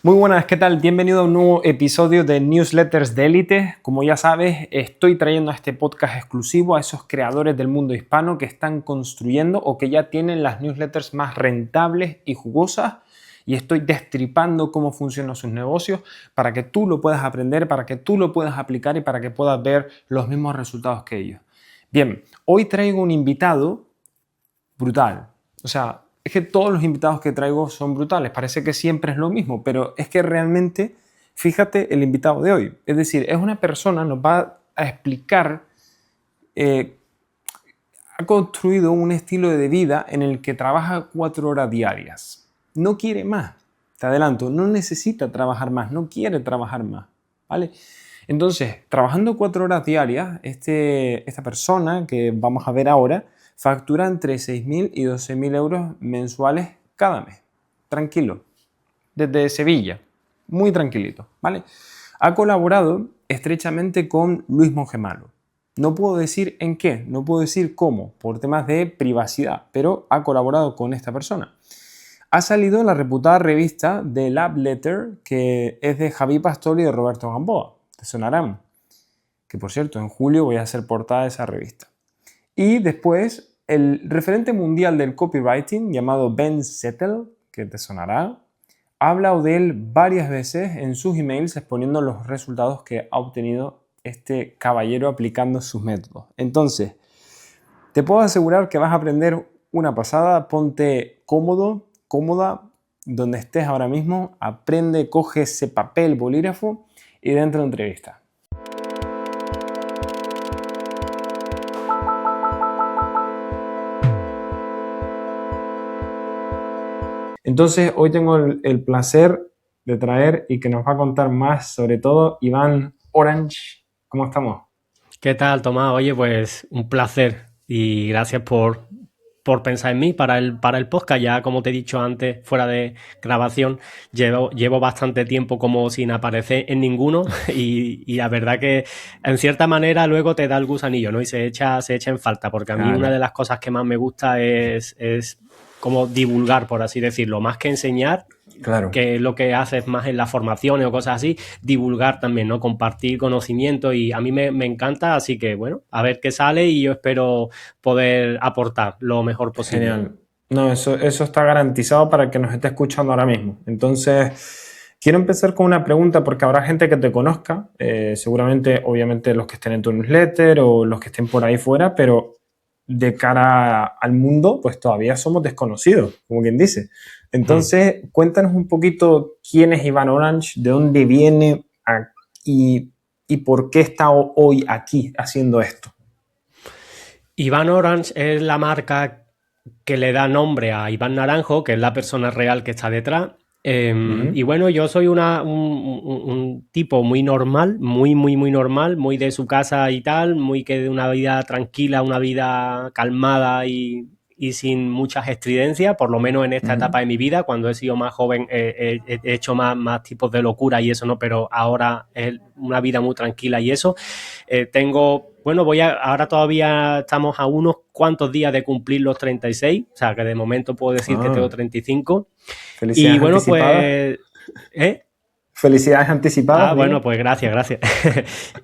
Muy buenas, ¿qué tal? Bienvenido a un nuevo episodio de Newsletters de Élite. Como ya sabes, estoy trayendo a este podcast exclusivo a esos creadores del mundo hispano que están construyendo o que ya tienen las newsletters más rentables y jugosas, y estoy destripando cómo funcionan sus negocios para que tú lo puedas aprender, para que tú lo puedas aplicar y para que puedas ver los mismos resultados que ellos. Bien, hoy traigo un invitado brutal. O sea, es que todos los invitados que traigo son brutales. Parece que siempre es lo mismo, pero es que realmente, fíjate el invitado de hoy. Es decir, es una persona, nos va a explicar, ha construido un estilo de vida en el que trabaja 4 horas diarias. No quiere más, te adelanto, no necesita trabajar más, no quiere trabajar más, ¿vale? Entonces, trabajando 4 horas diarias, esta persona que vamos a ver ahora, factura entre 6.000 y 12.000 euros mensuales cada mes. Tranquilo. Desde Sevilla. Muy tranquilito, ¿vale? Ha colaborado estrechamente con Luis Mongemalo. No puedo decir en qué, no puedo decir cómo, por temas de privacidad, pero ha colaborado con esta persona. Ha salido en la reputada revista The Love Letter, que es de Javi Pastor y de Roberto Gamboa. Te sonarán. Que por cierto, en julio voy a hacer portada de esa revista. Y después, el referente mundial del copywriting, llamado Ben Settle, que te sonará, ha hablado de él varias veces en sus emails exponiendo los resultados que ha obtenido este caballero aplicando sus métodos. Entonces, te puedo asegurar que vas a aprender una pasada. Ponte cómodo, cómoda, donde estés ahora mismo. Aprende, coge ese papel, bolígrafo y dentro de entrevista. Entonces, hoy tengo el placer de traer y que nos va a contar más, sobre todo, Iván Orange. ¿Cómo estamos? ¿Qué tal, Tomás? Oye, pues un placer y gracias por pensar en mí para el podcast. Ya, como te he dicho antes, fuera de grabación, llevo bastante tiempo como sin aparecer en ninguno y la verdad que en cierta manera luego te da el gusanillo, ¿no? Y se echa en falta, porque a mí una Claro, de las cosas que más me gusta es como divulgar, por así decirlo, más que enseñar, claro. que es lo que haces más en las formaciones o cosas así, divulgar también, ¿no? Compartir conocimiento y a mí me encanta, así que bueno, a ver qué sale y yo espero poder aportar lo mejor posible. Genial. No, eso está garantizado para el que nos esté escuchando ahora mismo. Entonces, quiero empezar con una pregunta porque habrá gente que te conozca, seguramente, obviamente, los que estén en tu newsletter o los que estén por ahí fuera, pero de cara al mundo, pues todavía somos desconocidos, como quien dice. Entonces, cuéntanos un poquito quién es Iván Orange, de dónde viene y por qué está hoy aquí haciendo esto. Iván Orange es la marca que le da nombre a Iván Naranjo, que es la persona real que está detrás. Y Ujú. bueno, yo soy un tipo muy normal, muy normal, muy de su casa y tal, muy que de una vida tranquila, una vida calmada y sin muchas estridencias, por lo menos en esta etapa Ujú. de mi vida. Cuando he sido más joven he hecho más tipos de locura y eso, ¿no? Pero ahora es una vida muy tranquila y eso. Bueno, ahora todavía estamos a unos cuantos días de cumplir los 36, o sea que de momento puedo decir que tengo Ah, 35. Y felicidades bueno, anticipadas. pues... ¿Eh? Felicidades anticipadas, Bueno, digo. pues gracias.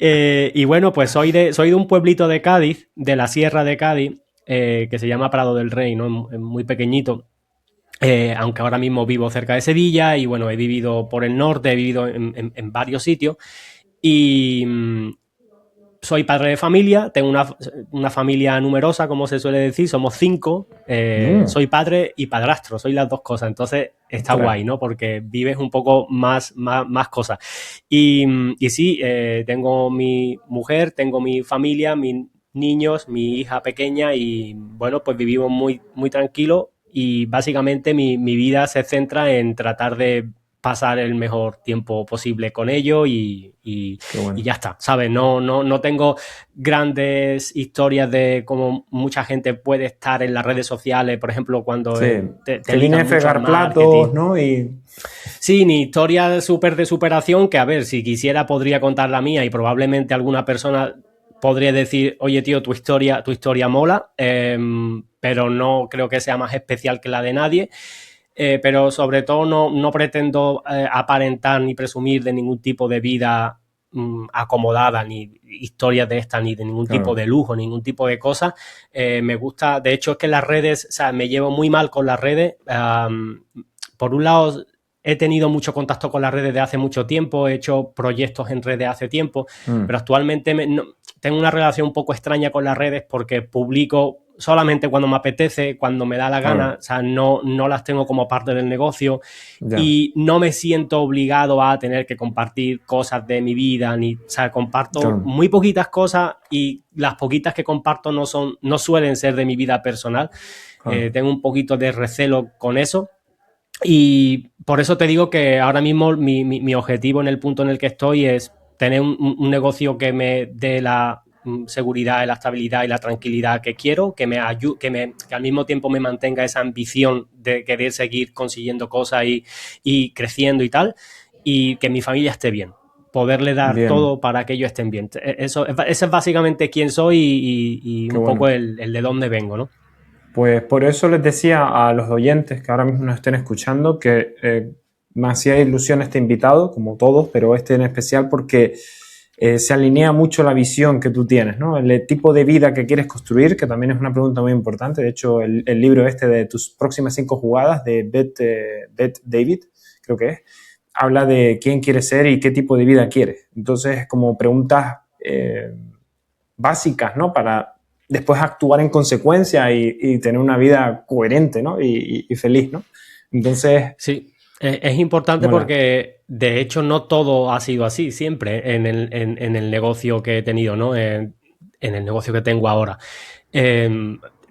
Y bueno, pues soy de un pueblito de Cádiz, de la Sierra de Cádiz, que se llama Prado del Rey, ¿no? Es muy pequeñito. Aunque ahora mismo vivo cerca de Sevilla y bueno, he vivido por el norte, he vivido en varios sitios. Y, soy padre de familia, tengo una familia numerosa, como se suele decir, somos 5, Mm, soy padre y padrastro, soy las dos cosas, entonces está ostras. guay, ¿no? Porque vives un poco más cosas. Y sí, tengo mi mujer, tengo mi familia, mis niños, mi hija pequeña y bueno, pues vivimos muy tranquilo y básicamente mi vida se centra en tratar de pasar el mejor tiempo posible con ellos Qué y bueno. ya está, ¿sabes? No tengo grandes historias de cómo mucha gente puede estar en las redes sociales, por ejemplo, cuando Sí, te que viene ligan a mucho al fregar platos, marketing. ¿no? Y Sí, ni historia súper de superación, que a ver, si quisiera podría contar la mía y probablemente alguna persona podría decir, oye tío, tu historia mola, pero no creo que sea más especial que la de nadie. pero sobre todo no pretendo aparentar ni presumir de ningún tipo de vida acomodada, ni historias de estas, ni de ningún tipo Claro. de lujo, ningún tipo de cosas. Me gusta, de hecho es que las redes, o sea, me llevo muy mal con las redes. Por un lado, he tenido mucho contacto con las redes de hace mucho tiempo, he hecho proyectos en redes hace tiempo, pero actualmente tengo una relación un poco extraña con las redes porque publico solamente cuando me apetece, cuando me da la gana, Claro. o sea, no las tengo como parte del negocio Ya. y no me siento obligado a tener que compartir cosas de mi vida, ni, o sea, comparto Claro. muy poquitas cosas y las poquitas que comparto no suelen ser de mi vida personal. Claro. Tengo un poquito de recelo con eso. Y por eso te digo que ahora mismo mi objetivo en el punto en el que estoy es tener un negocio que me dé la seguridad, la estabilidad y la tranquilidad que quiero, que me ayude, que al mismo tiempo me mantenga esa ambición de querer seguir consiguiendo cosas y creciendo y tal, y que mi familia esté bien. Poderle dar Bien. todo para que ellos estén bien. Ese es básicamente quién soy y Qué un poco bueno. el de dónde vengo, ¿no? Pues por eso les decía a los oyentes que ahora mismo nos estén escuchando que me hacía ilusión este invitado, como todos, pero este en especial porque se alinea mucho la visión que tú tienes, ¿no? El tipo de vida que quieres construir, que también es una pregunta muy importante. De hecho, el libro este de tus próximas 5 jugadas de Beth David, creo que es, habla de quién quieres ser y qué tipo de vida quieres. Entonces, como preguntas básicas, ¿no? Para después actuar en consecuencia y tener una vida coherente, ¿no? Y feliz, ¿no? Entonces, Sí, es importante mola. porque de hecho no todo ha sido así siempre en el negocio que he tenido, ¿no? En el negocio que tengo ahora.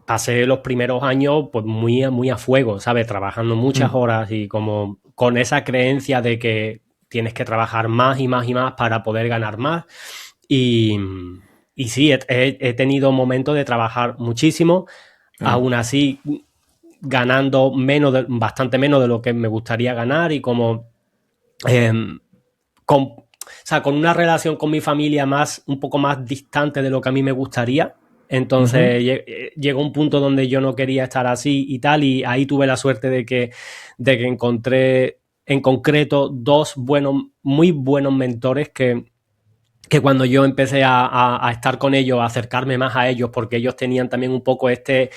Pasé los primeros años pues muy a fuego, ¿sabes? Trabajando muchas Mm. horas y como con esa creencia de que tienes que trabajar más y más y más para poder ganar más. Y, y sí, he tenido momentos de trabajar muchísimo, Ah, aún así ganando bastante menos de lo que me gustaría ganar y como eh, o sea, con una relación con mi familia un poco más distante de lo que a mí me gustaría. ujú. Entonces llegó un punto donde yo no quería estar así y tal, y ahí tuve la suerte de que encontré en concreto dos muy buenos mentores que cuando yo empecé a estar con ellos, a acercarme más a ellos, porque ellos tenían también un poco este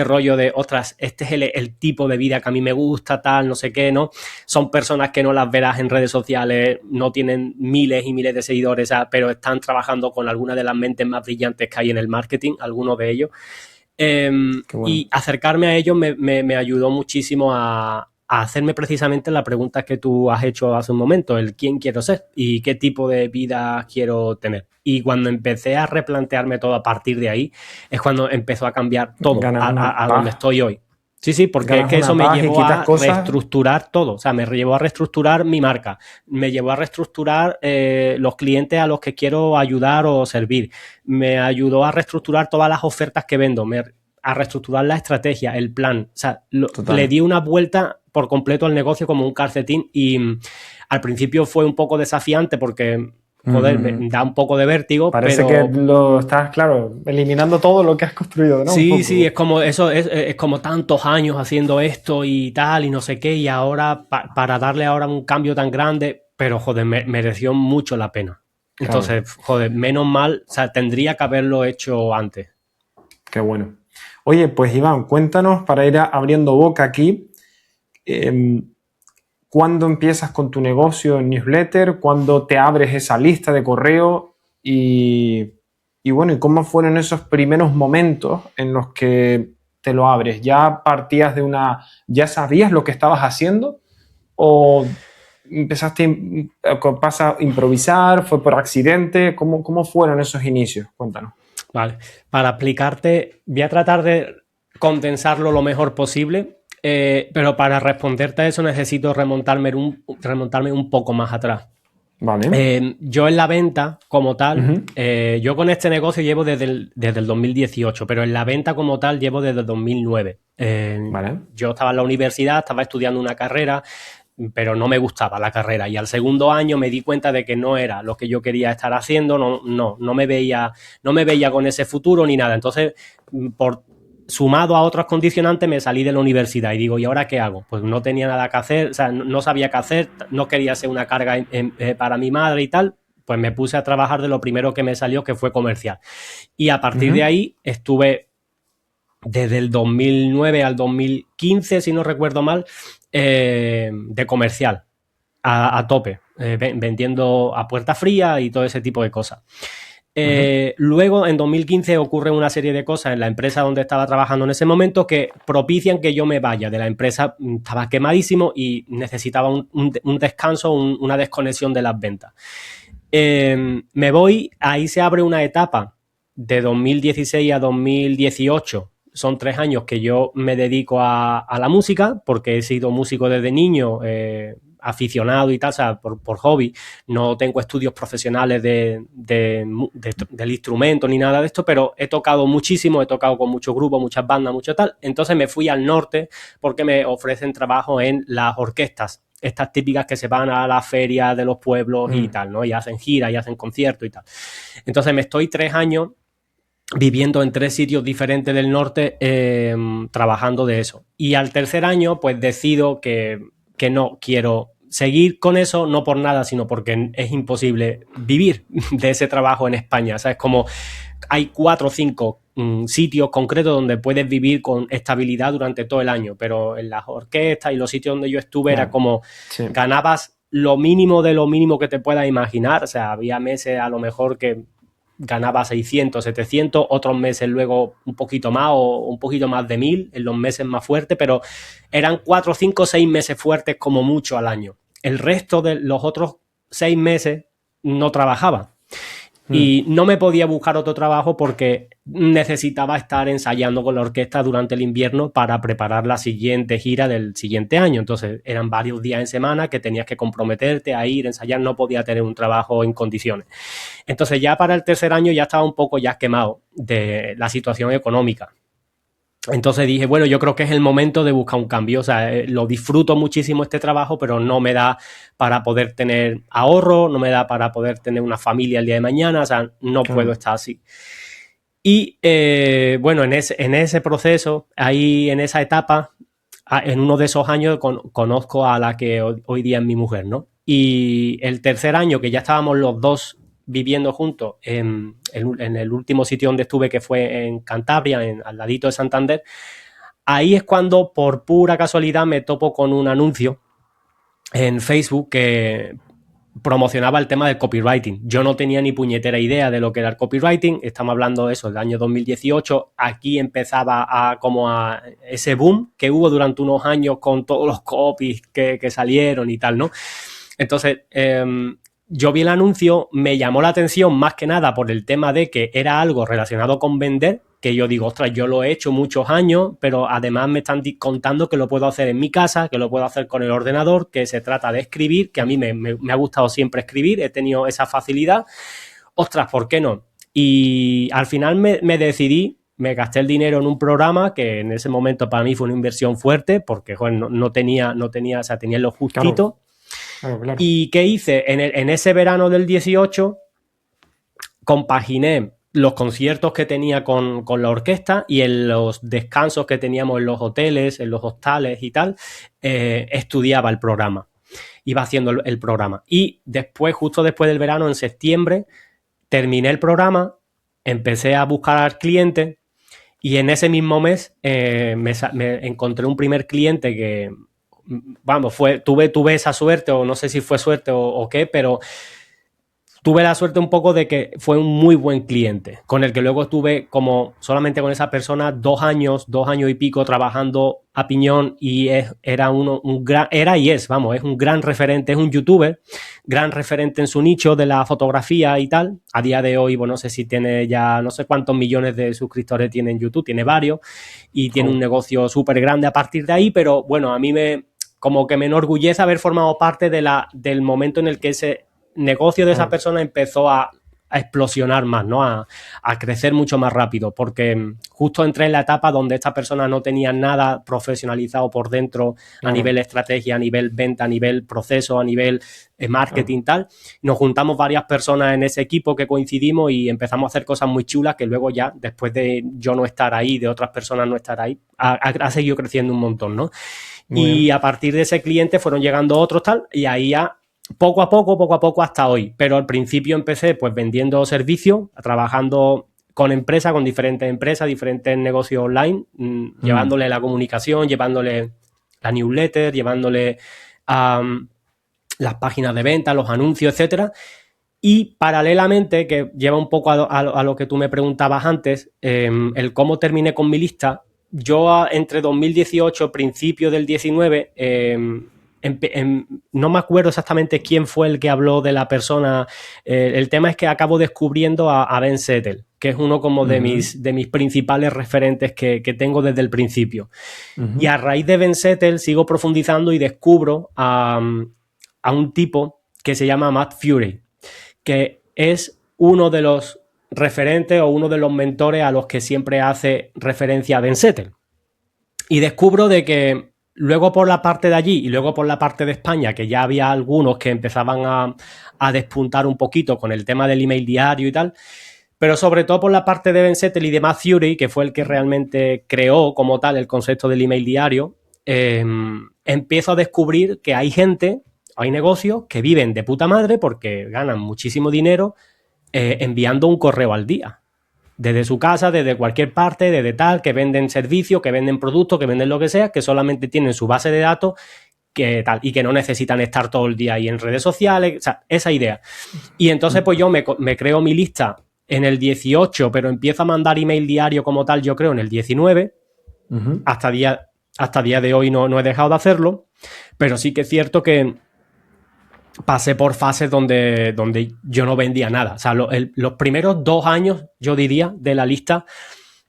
rollo de, ostras, este es el tipo de vida que a mí me gusta, tal, no sé qué, ¿no? Son personas que no las verás en redes sociales, no tienen miles y miles de seguidores, pero están trabajando con algunas de las mentes más brillantes que hay en el marketing, algunos de ellos. Qué bueno. Y acercarme a ellos me ayudó muchísimo a hacerme precisamente la pregunta que tú has hecho hace un momento, el quién quiero ser y qué tipo de vida quiero tener. Y cuando empecé a replantearme todo a partir de ahí, es cuando empezó a cambiar todo Ganas una a donde paz, estoy hoy. Sí, sí, porque es ganas que eso una me paz y llevó quitas a cosas. reestructurar todo, o sea, me llevó a reestructurar mi marca, me llevó a reestructurar los clientes a los que quiero ayudar o servir, me ayudó a reestructurar todas las ofertas que vendo, a reestructurar la estrategia, el plan, o sea, le Total. di una vuelta por completo al negocio como un calcetín y al principio fue un poco desafiante porque, joder, me Ujú. da un poco de vértigo, Parece que pero lo estás, claro, eliminando todo lo que has construido, ¿no? Un sí, sí, poco. es como eso, es como tantos años haciendo esto y tal, y no sé qué, y ahora para darle ahora un cambio tan grande, pero joder, mereció mucho la pena. Claro, Entonces, joder, menos mal, o sea, tendría que haberlo hecho antes. qué bueno. Oye, pues Iván, cuéntanos para ir abriendo boca aquí. em, ¿Cuándo empiezas con tu negocio en newsletter? ¿Cuándo te abres esa lista de correo? Y bueno, ¿y cómo fueron esos primeros momentos en los que te lo abres? ¿Ya partías de una, ya sabías lo que estabas haciendo? ¿O empezaste pasa a improvisar? ¿Fue por accidente? ¿Cómo fueron esos inicios? Cuéntanos. Vale, para explicarte, voy a tratar de condensarlo lo mejor posible, pero para responderte a eso necesito remontarme un poco más atrás. Vale. Yo en la venta como tal, Ujú. yo con este negocio llevo desde el 2018, pero en la venta como tal llevo desde el 2009. Vale. Yo estaba en la universidad, estaba estudiando una carrera, pero no me gustaba la carrera y al segundo año me di cuenta de que no era lo que yo quería estar haciendo, no me veía con ese futuro ni nada. Entonces, sumado a otros condicionantes, me salí de la universidad y digo, ¿y ahora qué hago? Pues no tenía nada que hacer, o sea, no sabía qué hacer, no quería ser una carga para mi madre y tal, pues me puse a trabajar de lo primero que me salió, que fue comercial. Y a partir de ahí estuve desde el 2009 al 2015, si no recuerdo mal, de comercial, a tope, vendiendo a puerta fría y todo ese tipo de cosas. Luego, en 2015, ocurre una serie de cosas en la empresa donde estaba trabajando en ese momento que propician que yo me vaya de la empresa. Estaba quemadísimo y necesitaba un descanso, una desconexión de las ventas. Me voy, ahí se abre una etapa de 2016 a 2018. Son 3 años que yo me dedico a la música, porque he sido músico desde niño, aficionado y tal, o sea, por hobby. No tengo estudios profesionales del instrumento ni nada de esto, pero he tocado muchísimo, he tocado con muchos grupos, muchas bandas, mucho tal. Entonces me fui al norte porque me ofrecen trabajo en las orquestas, estas típicas que se van a la feria de los pueblos y tal, ¿no? Y hacen giras y hacen conciertos y tal. Entonces me estoy 3 años viviendo en 3 sitios diferentes del norte, trabajando de eso. Y al tercer año, pues decido que no quiero seguir con eso, no por nada, sino porque es imposible vivir de ese trabajo en España. O sea, es como hay 4 o 5 sitios concretos donde puedes vivir con estabilidad durante todo el año, pero en las orquestas y los sitios donde yo estuve era como ganabas lo mínimo de lo mínimo que te puedas imaginar. O sea, había meses a lo mejor que ganaba 600, 700, otros meses luego un poquito más o un poquito más de 1000 en los meses más fuertes, pero eran 4, 5, 6 meses fuertes como mucho al año. El resto de los otros 6 meses no trabajaba. Y no me podía buscar otro trabajo porque necesitaba estar ensayando con la orquesta durante el invierno para preparar la siguiente gira del siguiente año. Entonces eran varios días en semana que tenías que comprometerte a ir, ensayar, no podía tener un trabajo en condiciones. Entonces ya para el tercer año ya estaba un poco ya quemado de la situación económica. Entonces dije, bueno, yo creo que es el momento de buscar un cambio. O sea, lo disfruto muchísimo este trabajo, pero no me da para poder tener ahorro, no me da para poder tener una familia el día de mañana. O sea, no puedo estar así. Y bueno, en ese proceso, ahí en esa etapa, en uno de esos años conozco a la que hoy día es mi mujer, ¿no? Y el tercer año, que ya estábamos los dos viviendo juntos en el último sitio donde estuve, que fue en Cantabria, al ladito de Santander, ahí es cuando por pura casualidad me topo con un anuncio en Facebook que promocionaba el tema del copywriting. Yo no tenía ni puñetera idea de lo que era el copywriting. Estamos hablando de eso, del año 2018. Aquí empezaba a ese boom que hubo durante unos años con todos los copies que salieron y tal, ¿no? Entonces, yo vi el anuncio, me llamó la atención más que nada por el tema de que era algo relacionado con vender, que yo digo, ostras, yo lo he hecho muchos años, pero además me están contando que lo puedo hacer en mi casa, que lo puedo hacer con el ordenador, que se trata de escribir, que a mí me ha gustado siempre escribir, he tenido esa facilidad. Ostras, ¿por qué no? Y al final me decidí, me gasté el dinero en un programa que en ese momento para mí fue una inversión fuerte, porque bueno, no tenía, o sea, tenía lo justito. Claro. ¿Y qué hice? En ese verano del 18 compaginé los conciertos que tenía con la orquesta y en los descansos que teníamos en los hoteles, en los hostales y tal, estudiaba el programa. Iba haciendo el programa. Y después, justo después del verano, en septiembre, terminé el programa, empecé a buscar al cliente y en ese mismo mes me encontré un primer cliente que, vamos, tuve esa suerte, o no sé si fue suerte o qué, pero tuve la suerte un poco de que fue un muy buen cliente, con el que luego estuve como solamente con esa persona 2 años y pico trabajando a piñón y era y es un gran referente, es un youtuber, gran referente en su nicho de la fotografía y tal. A día de hoy, bueno, no sé si tiene ya, no sé cuántos millones de suscriptores tiene en YouTube, tiene varios y tiene un negocio súper grande a partir de ahí, pero bueno, a mí como que me enorgullece haber formado parte del momento en el que ese negocio de esa persona empezó a explosionar más, ¿no? A crecer mucho más rápido, porque justo entré en la etapa donde estas personas no tenían nada profesionalizado por dentro, a nivel estrategia, a nivel venta, a nivel proceso, a nivel marketing, tal. Nos juntamos varias personas en ese equipo que coincidimos y empezamos a hacer cosas muy chulas que luego ya, después de yo no estar ahí, de otras personas no estar ahí, ha seguido creciendo un montón, ¿no? Y a partir de ese cliente fueron llegando otros, tal, y ahí ya poco a poco hasta hoy. Pero al principio empecé pues vendiendo servicios, trabajando con empresas, con diferentes empresas, diferentes negocios online, llevándole la comunicación, llevándole la newsletter, llevándole las páginas de venta, los anuncios, etcétera. Y paralelamente, que lleva un poco a lo que tú me preguntabas antes, el cómo terminé con mi lista, yo entre 2018, principio del 19, no me acuerdo exactamente quién fue el que habló de la persona. El tema es que acabo descubriendo a Ben Settle, que es uno como de mis principales referentes que tengo desde el principio. Y a raíz de Ben Settle sigo profundizando y descubro a un tipo que se llama Matt Fury, que es uno de los referentes o uno de los mentores a los que siempre hace referencia Ben Settle. Y descubro de que luego por la parte de allí y luego por la parte de España, que ya había algunos que empezaban a despuntar un poquito con el tema del email diario y tal, pero sobre todo por la parte de Ben Settle y de Matt Fury, que fue el que realmente creó como tal el concepto del email diario, empiezo a descubrir que hay gente, hay negocios que viven de puta madre porque ganan muchísimo dinero enviando un correo al día. Desde su casa, desde cualquier parte, desde tal, que venden servicios, que venden productos, que venden lo que sea, que solamente tienen su base de datos que tal, y que no necesitan estar todo el día ahí en redes sociales, o sea, esa idea. Y entonces pues yo me creo mi lista en el 18, pero empiezo a mandar email diario como tal, yo creo, en el 19. Hasta día de hoy no he dejado de hacerlo, pero sí que es cierto que pasé por fases donde yo no vendía nada. O sea, los primeros 2 años, yo diría, de la lista,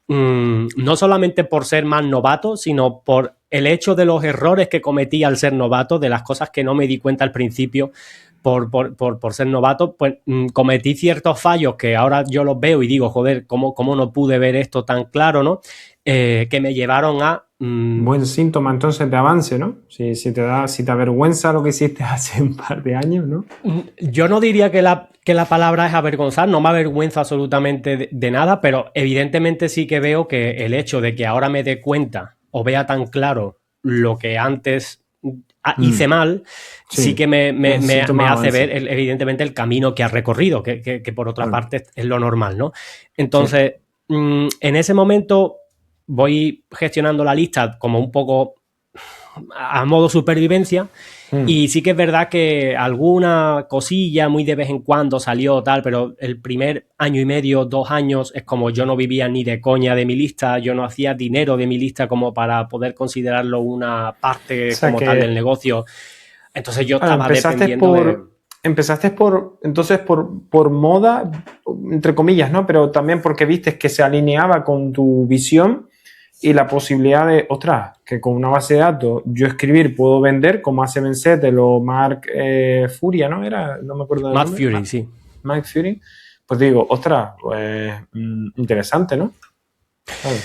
no solamente por ser más novato, sino por el hecho de los errores que cometí al ser novato, de las cosas que no me di cuenta al principio por ser novato, pues cometí ciertos fallos que ahora yo los veo y digo, joder, ¿cómo no pude ver esto tan claro, ¿no? Que me llevaron a... Buen síntoma entonces de avance, ¿no? Si te avergüenza lo que hiciste hace un par de años, ¿no? Yo no diría que la palabra es avergonzar, no me avergüenza absolutamente de nada, pero evidentemente sí que veo que el hecho de que ahora me dé cuenta o vea tan claro lo que antes hice mal, sí que me hace ver evidentemente el camino que ha recorrido, que por otra parte es lo normal, ¿no? Entonces, en ese momento voy gestionando la lista como un poco a modo supervivencia y sí que es verdad que alguna cosilla muy de vez en cuando salió tal, pero el primer año y medio, 2 años es como yo no vivía ni de coña de mi lista, yo no hacía dinero de mi lista como para poder considerarlo una parte como tal del negocio. Entonces yo estaba dependiendo Empezaste por moda, entre comillas, ¿no? Pero también porque viste que se alineaba con tu visión y la posibilidad de, ostras, que con una base de datos yo escribir puedo vender, como hace Ben Settle o Mark Furia, ¿no? No me acuerdo del Matt nombre. Fury, sí. Mark Fury. Pues digo, ostras, pues interesante, ¿no?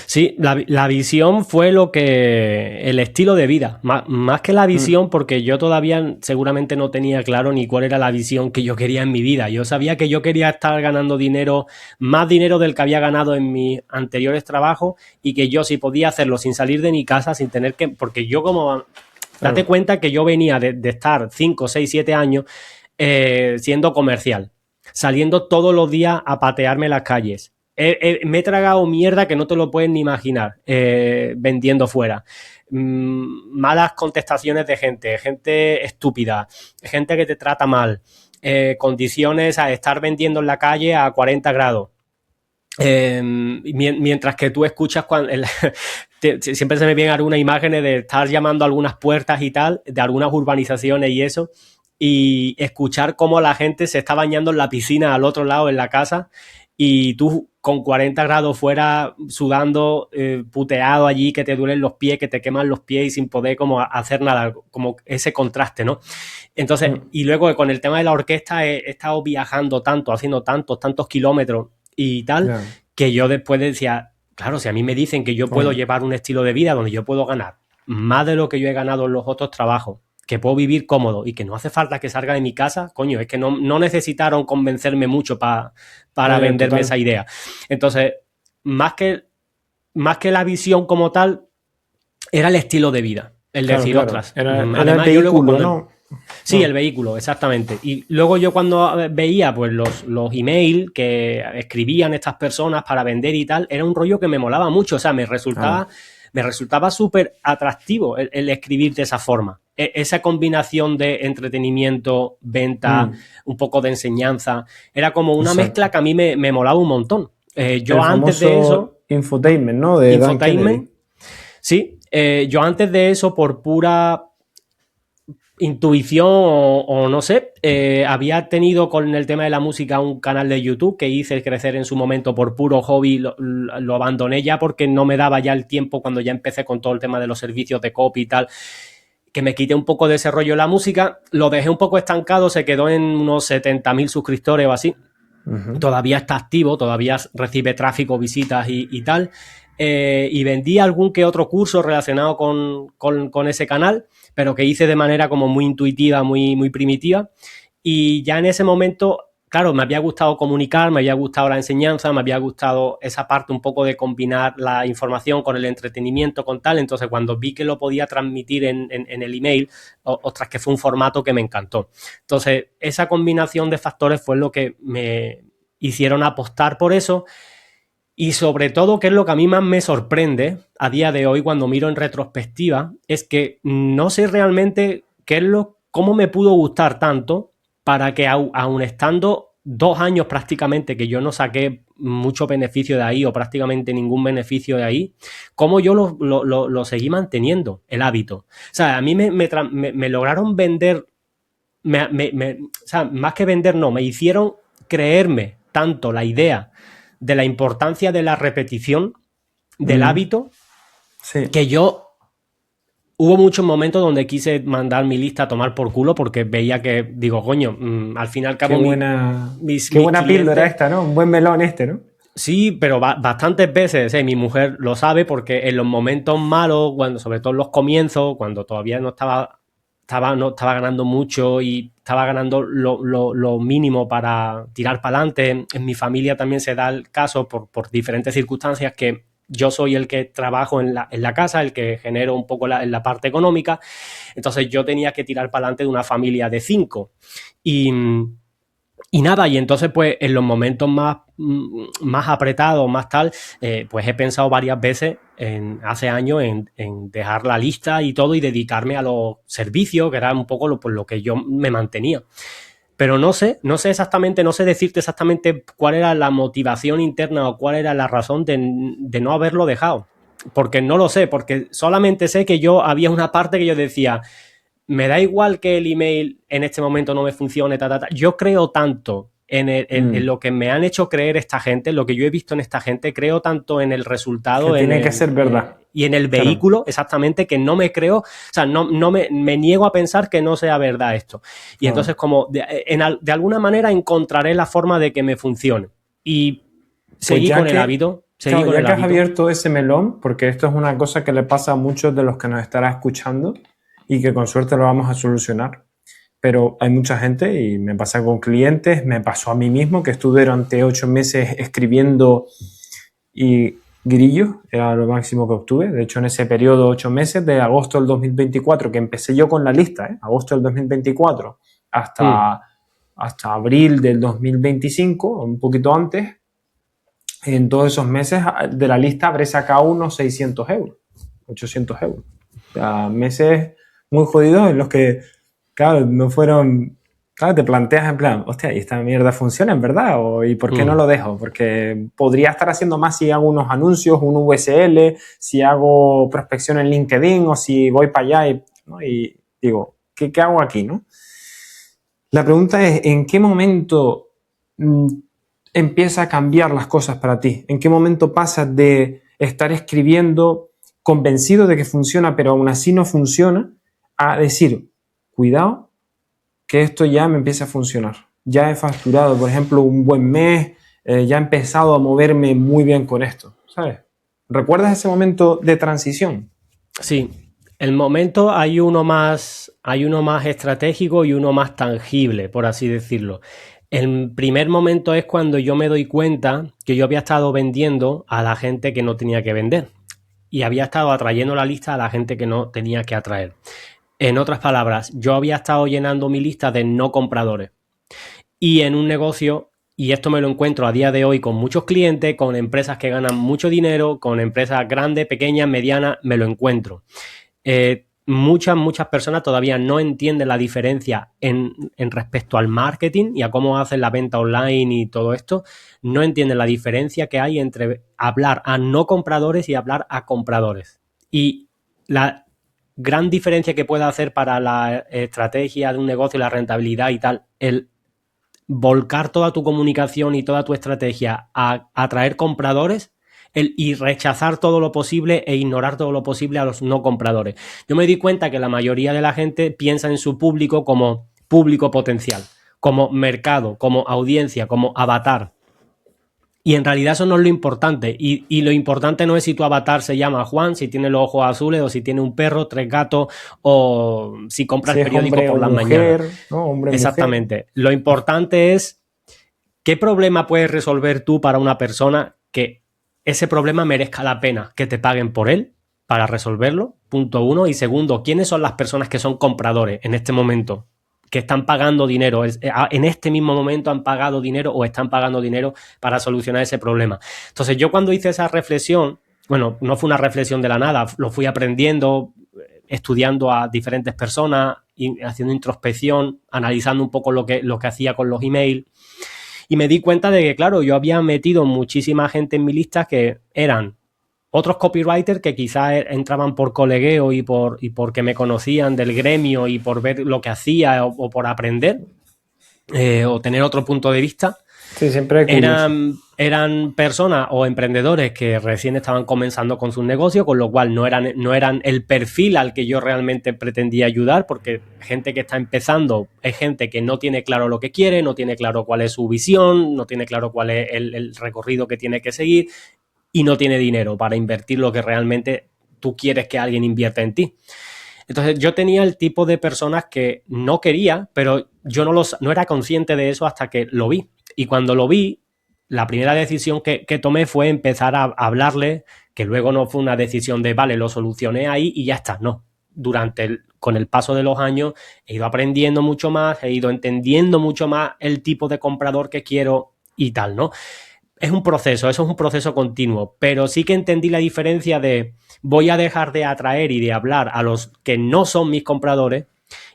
Sí, la visión fue el estilo de vida, más que la visión, porque yo todavía seguramente no tenía claro ni cuál era la visión que yo quería en mi vida. Yo sabía que yo quería estar ganando dinero, más dinero del que había ganado en mis anteriores trabajos, y que yo si podía hacerlo sin salir de mi casa, sin tener que... Porque yo date cuenta que yo venía de estar 5, 6, 7 años siendo comercial, saliendo todos los días a patearme las calles. Me he tragado mierda que no te lo puedes ni imaginar vendiendo fuera. Malas contestaciones de gente estúpida, gente que te trata mal, condiciones a estar vendiendo en la calle a 40 grados. Mientras que tú escuchas siempre se me vienen algunas imágenes de estar llamando a algunas puertas y tal, de algunas urbanizaciones y eso, y escuchar cómo la gente se está bañando en la piscina al otro lado en la casa y tú con 40 grados fuera, sudando, puteado allí, que te duelen los pies, que te queman los pies y sin poder como hacer nada, como ese contraste, ¿no? Entonces, y luego con el tema de la orquesta he estado viajando tanto, haciendo tantos kilómetros y tal, que yo después decía, claro, si a mí me dicen que yo puedo llevar un estilo de vida donde yo puedo ganar más de lo que yo he ganado en los otros trabajos, que puedo vivir cómodo y que no hace falta que salga de mi casa, coño, es que no necesitaron convencerme mucho para venderme esa idea. Entonces, más que la visión como tal, era el estilo de vida, el decir, otras. Era el vehículo, ¿no? Sí, el vehículo, exactamente. Y luego yo cuando veía pues los emails que escribían estas personas para vender y tal, era un rollo que me molaba mucho, o sea, me resultaba súper atractivo el escribir de esa forma. Esa combinación de entretenimiento, venta, un poco de enseñanza, era como una mezcla que a mí me molaba un montón. Yo antes de eso... Infotainment, ¿no? De Infotainment, sí. Yo antes de eso, por pura intuición o no sé, había tenido con el tema de la música un canal de YouTube que hice crecer en su momento por puro hobby, lo abandoné ya porque no me daba ya el tiempo cuando ya empecé con todo el tema de los servicios de copy y tal, que me quité un poco de ese rollo la música, lo dejé un poco estancado, se quedó en unos 70.000 suscriptores o así. Todavía está activo, todavía recibe tráfico, visitas y tal, y vendí algún que otro curso relacionado con ese canal, pero que hice de manera como muy intuitiva, muy primitiva, y ya en ese momento, claro, me había gustado comunicar, me había gustado la enseñanza, me había gustado esa parte un poco de combinar la información con el entretenimiento, con tal. Entonces cuando vi que lo podía transmitir en el email, ostras, que fue un formato que me encantó. Entonces esa combinación de factores fue lo que me hicieron apostar por eso. Y sobre todo, que es lo que a mí más me sorprende a día de hoy cuando miro en retrospectiva, es que no sé realmente cómo me pudo gustar tanto para que aun estando 2 años prácticamente que yo no saqué mucho beneficio de ahí o prácticamente ningún beneficio de ahí, cómo yo lo seguí manteniendo, el hábito. O sea, a mí me lograron vender, o sea, más que vender, no, me hicieron creerme tanto la idea de la importancia de la repetición del hábito, que yo hubo muchos momentos donde quise mandar mi lista a tomar por culo porque veía que, digo, coño, al fin y al cabo... Qué buena píldora esta, ¿no? Un buen melón este, ¿no? Sí, pero bastantes veces, mi mujer lo sabe porque en los momentos malos, cuando, sobre todo en los comienzos, cuando todavía no estaba ganando mucho y estaba ganando lo mínimo para tirar para adelante. En mi familia también se da el caso por diferentes circunstancias que yo soy el que trabajo en la casa, el que genero un poco la parte económica. Entonces yo tenía que tirar para adelante de una familia de 5. Y nada, y entonces pues en los momentos más apretados, más tal, pues he pensado varias veces hace años en dejar la lista y todo y dedicarme a los servicios, que era un poco lo que yo me mantenía. Pero no sé exactamente, no sé decirte exactamente cuál era la motivación interna o cuál era la razón de no haberlo dejado. Porque no lo sé, porque solamente sé que había una parte que yo decía... Me da igual que el email en este momento no me funcione, Yo creo tanto en lo que me han hecho creer esta gente, en lo que yo he visto en esta gente, creo tanto en el resultado. Que tiene que ser verdad. Y en el vehículo, exactamente, que no me creo, o sea, no me niego a pensar que no sea verdad esto. Y entonces, como de alguna manera encontraré la forma de que me funcione. Y seguí con el hábito. Ya que has abierto ese melón, porque esto es una cosa que le pasa a muchos de los que nos estarán escuchando, y que con suerte lo vamos a solucionar. Pero hay mucha gente, y me pasa con clientes, me pasó a mí mismo, que estuve durante 8 meses escribiendo y grillos, era lo máximo que obtuve. De hecho, en ese periodo, 8 meses, de agosto del 2024, que empecé yo con la lista, agosto del 2024, hasta abril del 2025, un poquito antes, en todos esos meses de la lista habré sacado unos 600 euros, 800 euros. O sea, meses muy jodidos en los que, claro, no fueron... Claro, te planteas en plan, hostia, ¿y esta mierda funciona en verdad? ¿Y por qué no lo dejo? Porque podría estar haciendo más si hago unos anuncios, un VSL, si hago prospección en LinkedIn o si voy para allá y digo, ¿qué hago aquí, no? La pregunta es, ¿en qué momento empieza a cambiar las cosas para ti? ¿En qué momento pasas de estar escribiendo convencido de que funciona, pero aún así no funciona, a decir, cuidado, que esto ya me empieza a funcionar? Ya he facturado, por ejemplo, un buen mes, ya he empezado a moverme muy bien con esto, ¿sabes? ¿Recuerdas ese momento de transición? Sí, el momento hay uno más estratégico y uno más tangible, por así decirlo. El primer momento es cuando yo me doy cuenta que yo había estado vendiendo a la gente que no tenía que vender y había estado atrayendo la lista a la gente que no tenía que atraer. En otras palabras, yo había estado llenando mi lista de no compradores. Y en un negocio, y esto me lo encuentro a día de hoy con muchos clientes, con empresas que ganan mucho dinero, con empresas grandes, pequeñas, medianas, me lo encuentro. Muchas personas todavía no entienden la diferencia en respecto al marketing y a cómo hacen la venta online y todo esto. No entienden la diferencia que hay entre hablar a no compradores y hablar a compradores. Y la gran diferencia que puede hacer para la estrategia de un negocio, la rentabilidad y tal, el volcar toda tu comunicación y toda tu estrategia a atraer compradores y rechazar todo lo posible e ignorar todo lo posible a los no compradores. Yo me di cuenta que la mayoría de la gente piensa en su público como público potencial, como mercado, como audiencia, como avatar. Y en realidad eso no es lo importante. Y lo importante no es si tu avatar se llama Juan, si tiene los ojos azules, o si tiene un perro, 3 gatos, o si compra Si el es periódico hombre o por las mañanas. mujer, ¿no? Hombre, mujer. Exactamente. Lo importante es qué problema puedes resolver tú para una persona que ese problema merezca la pena que te paguen por él para resolverlo, punto uno. Y segundo, ¿quiénes son las personas que son compradores en este momento? Que están pagando dinero, en este mismo momento han pagado dinero o están pagando dinero para solucionar ese problema. Entonces yo cuando hice esa reflexión, bueno, no fue una reflexión de la nada, lo fui aprendiendo, estudiando a diferentes personas, haciendo introspección, analizando un poco lo que hacía con los emails. Y me di cuenta de que, claro, yo había metido muchísima gente en mi lista que eran otros copywriters que quizás entraban por colegueo y porque me conocían del gremio y por ver lo que hacía o por aprender o tener otro punto de vista. Sí, siempre hay curioso. Eran personas o emprendedores que recién estaban comenzando con sus negocios, con lo cual no eran el perfil al que yo realmente pretendía ayudar, porque gente que está empezando es gente que no tiene claro lo que quiere, no tiene claro cuál es su visión, no tiene claro cuál es el recorrido que tiene que seguir y no tiene dinero para invertir lo que realmente tú quieres que alguien invierta en ti. Entonces yo tenía el tipo de personas que no quería, pero yo no era consciente de eso hasta que lo vi. Y cuando lo vi, la primera decisión que tomé fue empezar a hablarle, que luego no fue una decisión de, vale, lo solucioné ahí y ya está, no. Con el paso de los años he ido aprendiendo mucho más, he ido entendiendo mucho más el tipo de comprador que quiero y tal, ¿no? Es un proceso, eso es un proceso continuo, pero sí que entendí la diferencia de voy a dejar de atraer y de hablar a los que no son mis compradores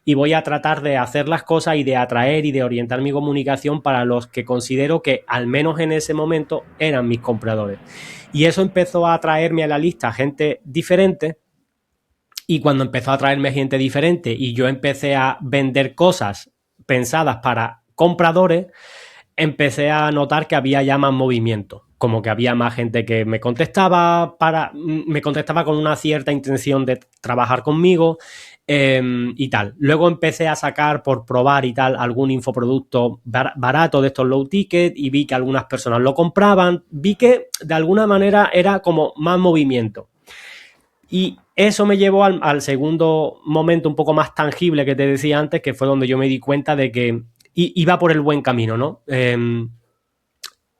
y voy a tratar de hacer las cosas y de atraer y de orientar mi comunicación para los que considero que al menos en ese momento eran mis compradores. Y eso empezó a atraerme a la lista gente diferente, y cuando empezó a atraerme gente diferente y yo empecé a vender cosas pensadas para compradores, empecé a notar que había ya más movimiento, como que había más gente que me contestaba con una cierta intención de trabajar conmigo y tal. Luego empecé a sacar por probar y tal algún infoproducto barato de estos low ticket y vi que algunas personas lo compraban, vi que de alguna manera era como más movimiento. Y eso me llevó al segundo momento un poco más tangible que te decía antes, que fue donde yo me di cuenta de que iba por el buen camino, ¿no?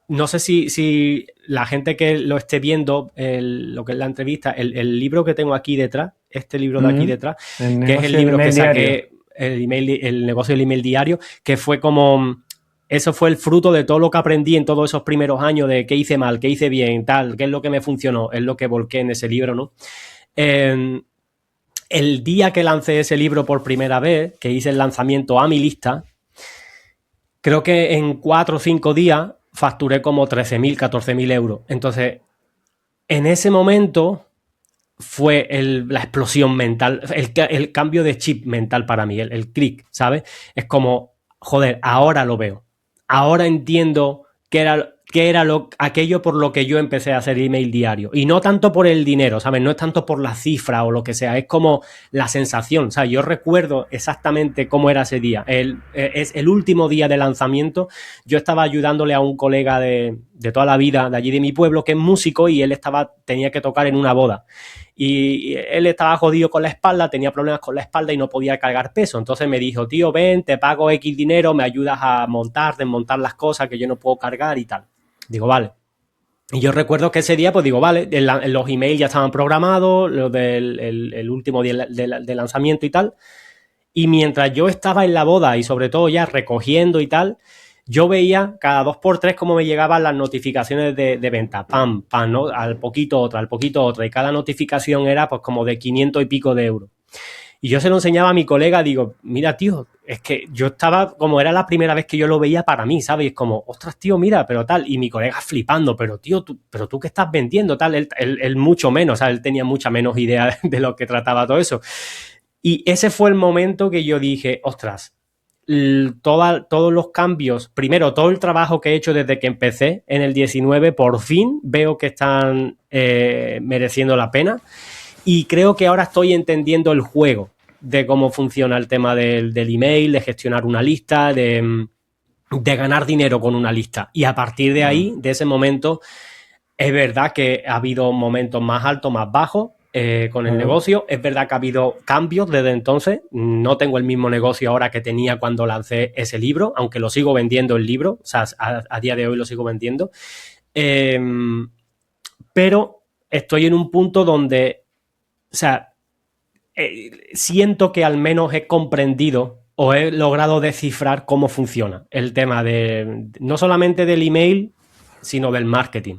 No sé si la gente que lo esté viendo, lo que es la entrevista, el libro que tengo aquí detrás, este libro de aquí detrás, que es el libro que saqué, el negocio del email diario, que fue como... Eso fue el fruto de todo lo que aprendí en todos esos primeros años de qué hice mal, qué hice bien, tal, qué es lo que me funcionó, es lo que volqué en ese libro, ¿no? El día que lancé ese libro por primera vez, que hice el lanzamiento a mi lista, creo que en 4 o 5 días facturé como 13.000, 14.000 euros. Entonces, en ese momento fue la explosión mental, el cambio de chip mental para mí, el clic, ¿sabes? Es como, joder, ahora lo veo. Ahora entiendo aquello por lo que yo empecé a hacer email diario. Y no tanto por el dinero, ¿sabes? No es tanto por la cifra o lo que sea, es como la sensación. O sea, yo recuerdo exactamente cómo era ese día. Es el último día de lanzamiento. Yo estaba ayudándole a un colega de toda la vida de allí de mi pueblo, que es músico, y él tenía que tocar en una boda. Y él estaba jodido con la espalda, tenía problemas con la espalda y no podía cargar peso. Entonces me dijo, tío, ven, te pago X dinero, me ayudas a desmontar las cosas que yo no puedo cargar y tal. Digo, vale. Y yo recuerdo que ese día, pues digo, vale, los emails ya estaban programados, los del el último día de lanzamiento y tal. Y mientras yo estaba en la boda y sobre todo ya recogiendo y tal, yo veía cada 2x3 cómo me llegaban las notificaciones de venta. Pam, pam, ¿no? Al poquito otra. Y cada notificación era pues como de 500 y pico de euros. Y yo se lo enseñaba a mi colega, digo, mira, tío, es que yo estaba, como era la primera vez que yo lo veía para mí, ¿sabes? Es como, ostras, tío, mira, pero tal. Y mi colega flipando, pero tío, tú qué estás vendiendo, tal. Él mucho menos, o sea, él tenía mucha menos idea de lo que trataba todo eso. Y ese fue el momento que yo dije, ostras, todos los cambios, primero, todo el trabajo que he hecho desde que empecé en el 19, por fin veo que están mereciendo la pena. Y creo que ahora estoy entendiendo el juego de cómo funciona el tema del email, de gestionar una lista, de ganar dinero con una lista. Y a partir de ahí, de ese momento, es verdad que ha habido momentos más altos, más bajos con el negocio. Es verdad que ha habido cambios desde entonces. No tengo el mismo negocio ahora que tenía cuando lancé ese libro, aunque lo sigo vendiendo el libro. O sea, a día de hoy lo sigo vendiendo. Pero estoy en un punto donde, o sea, siento que al menos he comprendido o he logrado descifrar cómo funciona el tema de no solamente del email, sino del marketing.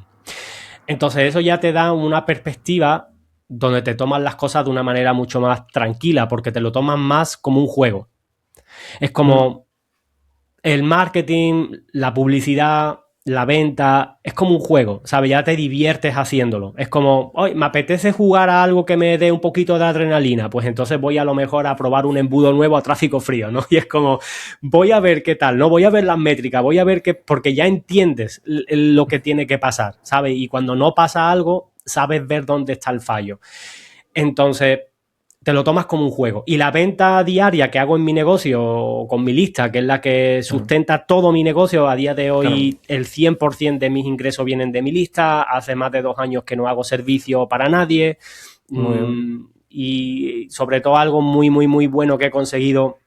Entonces eso ya te da una perspectiva donde te tomas las cosas de una manera mucho más tranquila, porque te lo tomas más como un juego. Es como el marketing, la publicidad, la venta, es como un juego, ¿sabes? Ya te diviertes haciéndolo. Es como, hoy me apetece jugar a algo que me dé un poquito de adrenalina, pues entonces voy a lo mejor a probar un embudo nuevo a tráfico frío, ¿no? Y es como, voy a ver qué tal, ¿no? Voy a ver las métricas, voy a ver qué, porque ya entiendes lo que tiene que pasar, ¿sabes? Y cuando no pasa algo, sabes ver dónde está el fallo. Entonces, te lo tomas como un juego. Y la venta diaria que hago en mi negocio con mi lista, que es la que sustenta todo mi negocio, a día de hoy el 100% de mis ingresos vienen de mi lista. Hace más de 2 años que no hago servicio para nadie. Y sobre todo algo muy, muy, muy bueno que he conseguido,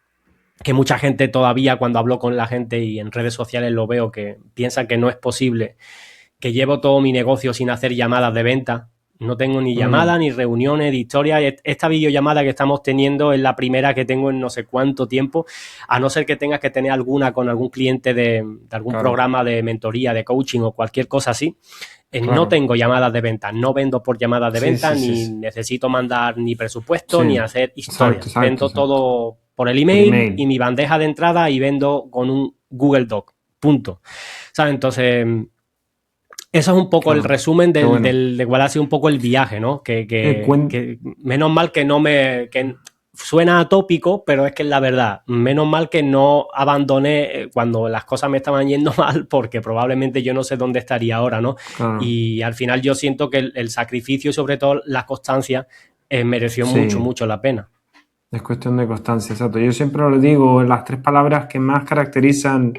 que mucha gente todavía cuando hablo con la gente y en redes sociales lo veo, que piensan que no es posible, que llevo todo mi negocio sin hacer llamadas de venta. No tengo ni llamadas, ni reuniones, ni historias. Esta videollamada que estamos teniendo es la primera que tengo en no sé cuánto tiempo, a no ser que tengas que tener alguna con algún cliente de algún programa de mentoría, de coaching o cualquier cosa así. No tengo llamadas de venta, no vendo por llamadas de venta, ni necesito mandar ni presupuesto, ni hacer historias. Vendo todo por el email y mi bandeja de entrada, y vendo con un Google Doc. Punto. ¿Sabes? Entonces, eso es un poco el resumen de cuál ha sido un poco el viaje, ¿no? Que menos mal que no me... Que suena atópico, pero es que es la verdad. Menos mal que no abandoné cuando las cosas me estaban yendo mal, porque probablemente yo no sé dónde estaría ahora, ¿no? Y al final yo siento que el sacrificio y sobre todo la constancia mereció mucho la pena. Es cuestión de constancia, exacto. Yo siempre lo digo, las 3 palabras que más caracterizan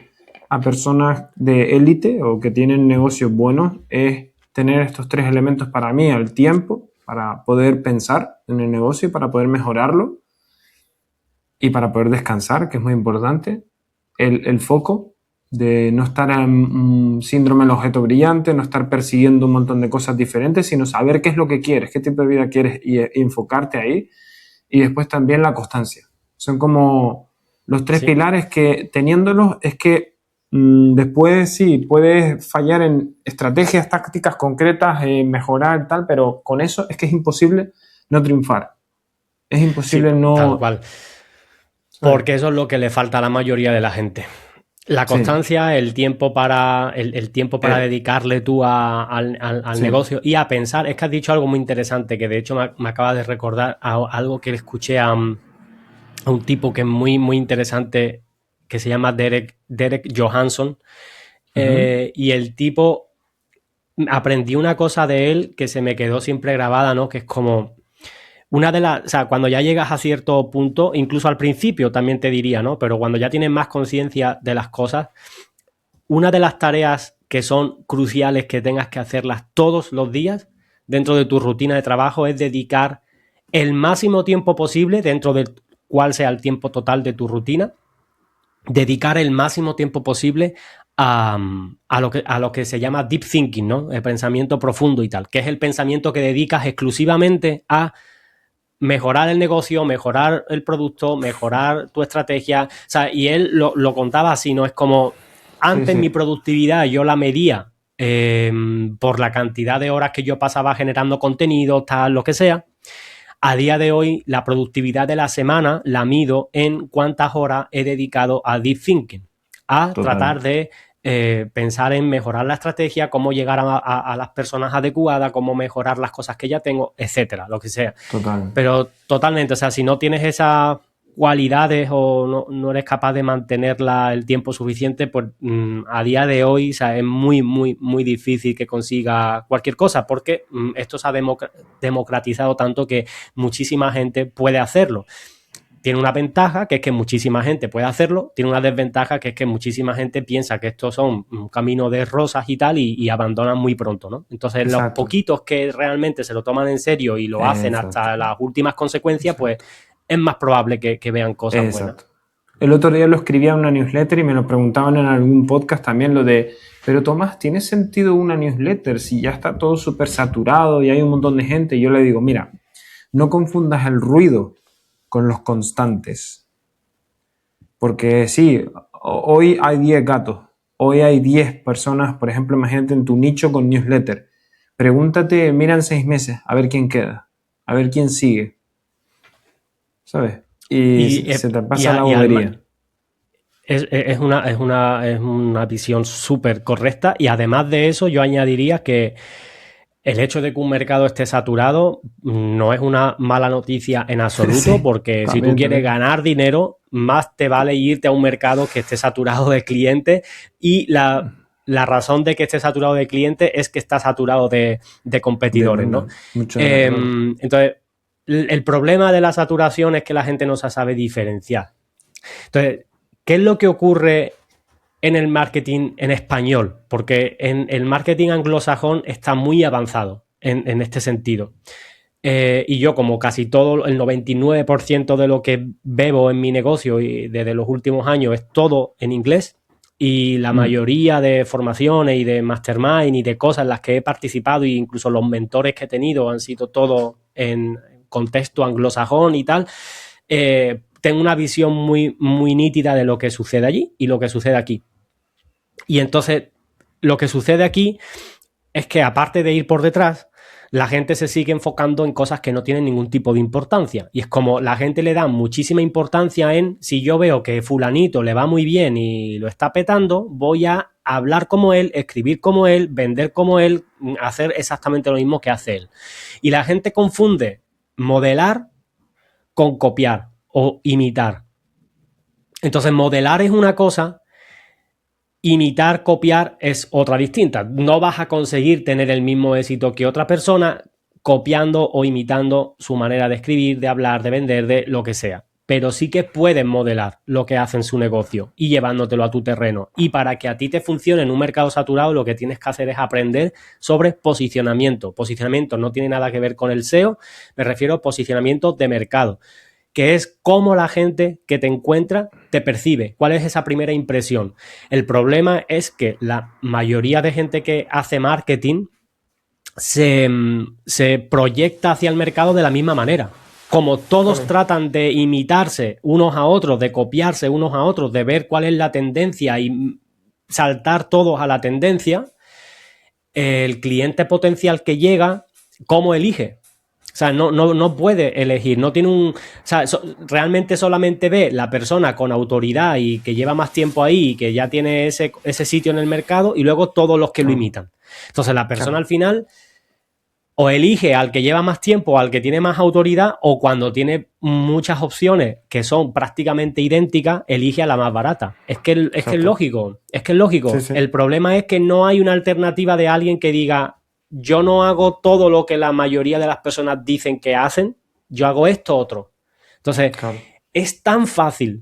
a personas de élite o que tienen negocios buenos es tener estos 3 elementos para mí: el tiempo para poder pensar en el negocio y para poder mejorarlo, y para poder descansar, que es muy importante, el foco de no estar en síndrome del objeto brillante, no estar persiguiendo un montón de cosas diferentes, sino saber qué es lo que quieres, qué tipo de vida quieres y enfocarte ahí. Y después también la constancia. Son como los 3 pilares que, teniéndolos, es que después sí, puedes fallar en estrategias tácticas concretas, mejorar tal, pero con eso es que es imposible no triunfar. Es imposible no... Tal cual. Porque eso es lo que le falta a la mayoría de la gente. La constancia, el tiempo para dedicarle tú al negocio y a pensar. Es que has dicho algo muy interesante, que de hecho me acaba de recordar algo que le escuché a un tipo que es muy, muy interesante, que se llama Derek Johansson. Y el tipo, aprendí una cosa de él que se me quedó siempre grabada, ¿no? Que es como una de las, o sea, cuando ya llegas a cierto punto, incluso al principio también te diría, ¿no? Pero cuando ya tienes más conciencia de las cosas, una de las tareas que son cruciales que tengas que hacerlas todos los días dentro de tu rutina de trabajo es dedicar el máximo tiempo posible, dentro del cual sea el tiempo total de tu rutina, dedicar el máximo tiempo posible a lo que se llama deep thinking, ¿no? El pensamiento profundo y tal, que es el pensamiento que dedicas exclusivamente a mejorar el negocio, mejorar el producto, mejorar tu estrategia. O sea, y él lo contaba así, ¿no? Es como, antes mi productividad yo la medía por la cantidad de horas que yo pasaba generando contenido, tal, lo que sea. A día de hoy, la productividad de la semana la mido en cuántas horas he dedicado a deep thinking, a tratar de pensar en mejorar la estrategia, cómo llegar a las personas adecuadas, cómo mejorar las cosas que ya tengo, etcétera, lo que sea. Pero totalmente, o sea, si no tienes esas cualidades o no eres capaz de mantenerla el tiempo suficiente, pues a día de hoy, o sea, es muy, muy, muy difícil que consiga cualquier cosa, porque esto se ha democratizado tanto que muchísima gente puede hacerlo. Tiene una ventaja, que es que muchísima gente puede hacerlo. Tiene una desventaja, que es que muchísima gente piensa que estos son un camino de rosas y tal, y abandonan muy pronto, ¿no? Entonces, los poquitos que realmente se lo toman en serio y lo hacen hasta las últimas consecuencias, pues es más probable que vean cosas buenas. El otro día lo escribía en una newsletter y me lo preguntaban en algún podcast también, lo de, pero Tomás, ¿tiene sentido una newsletter si ya está todo súper saturado y hay un montón de gente? Y yo le digo, mira, no confundas el ruido con los constantes. Porque sí, hoy hay 10 gatos, hoy hay 10 personas, por ejemplo, imagínate en tu nicho con newsletter. Pregúntate, mira en 6 meses, a ver quién queda, a ver quién sigue. ¿Sabes? Y se te pasa la bobería. Es una visión súper correcta, y además de eso yo añadiría que el hecho de que un mercado esté saturado no es una mala noticia en absoluto, sí, porque si tú quieres ganar dinero, más te vale irte a un mercado que esté saturado de clientes, y la razón de que esté saturado de clientes es que está saturado de competidores, ¿no? Entonces, el problema de la saturación es que la gente no se sabe diferenciar. Entonces, ¿qué es lo que ocurre en el marketing en español? Porque en el marketing anglosajón está muy avanzado en este sentido. Y yo, como casi todo, el 99% de lo que bebo en mi negocio y desde los últimos años es todo en inglés, y la mayoría de formaciones y de mastermind y de cosas en las que he participado, e incluso los mentores que he tenido, han sido todos en contexto anglosajón y tal. Tengo una visión muy, muy nítida de lo que sucede allí y lo que sucede aquí. Y entonces, lo que sucede aquí es que, aparte de ir por detrás, la gente se sigue enfocando en cosas que no tienen ningún tipo de importancia. Y es como la gente le da muchísima importancia en, si yo veo que fulanito le va muy bien y lo está petando, voy a hablar como él, escribir como él, vender como él, hacer exactamente lo mismo que hace él. Y la gente confunde modelar con copiar o imitar. Entonces, modelar es una cosa, imitar, copiar es otra distinta. No vas a conseguir tener el mismo éxito que otra persona copiando o imitando su manera de escribir, de hablar, de vender, de lo que sea. Pero sí que puedes modelar lo que hace en su negocio y llevándotelo a tu terreno. Y para que a ti te funcione en un mercado saturado, lo que tienes que hacer es aprender sobre posicionamiento. Posicionamiento no tiene nada que ver con el SEO, me refiero a posicionamiento de mercado, que es cómo la gente que te encuentra te percibe, cuál es esa primera impresión. El problema es que la mayoría de gente que hace marketing se proyecta hacia el mercado de la misma manera. Como todos tratan de imitarse unos a otros, de copiarse unos a otros, de ver cuál es la tendencia y saltar todos a la tendencia, el cliente potencial que llega, ¿cómo elige? O sea, no puede elegir, no tiene un... O sea, realmente solamente ve la persona con autoridad y que lleva más tiempo ahí y que ya tiene ese sitio en el mercado, y luego todos los que lo imitan. Entonces, la persona al final o elige al que lleva más tiempo, al que tiene más autoridad, o cuando tiene muchas opciones que son prácticamente idénticas, elige a la más barata. Es que es lógico, Sí, sí. El problema es que no hay una alternativa de alguien que diga, yo no hago todo lo que la mayoría de las personas dicen que hacen, yo hago esto otro. Entonces, Claro. es tan fácil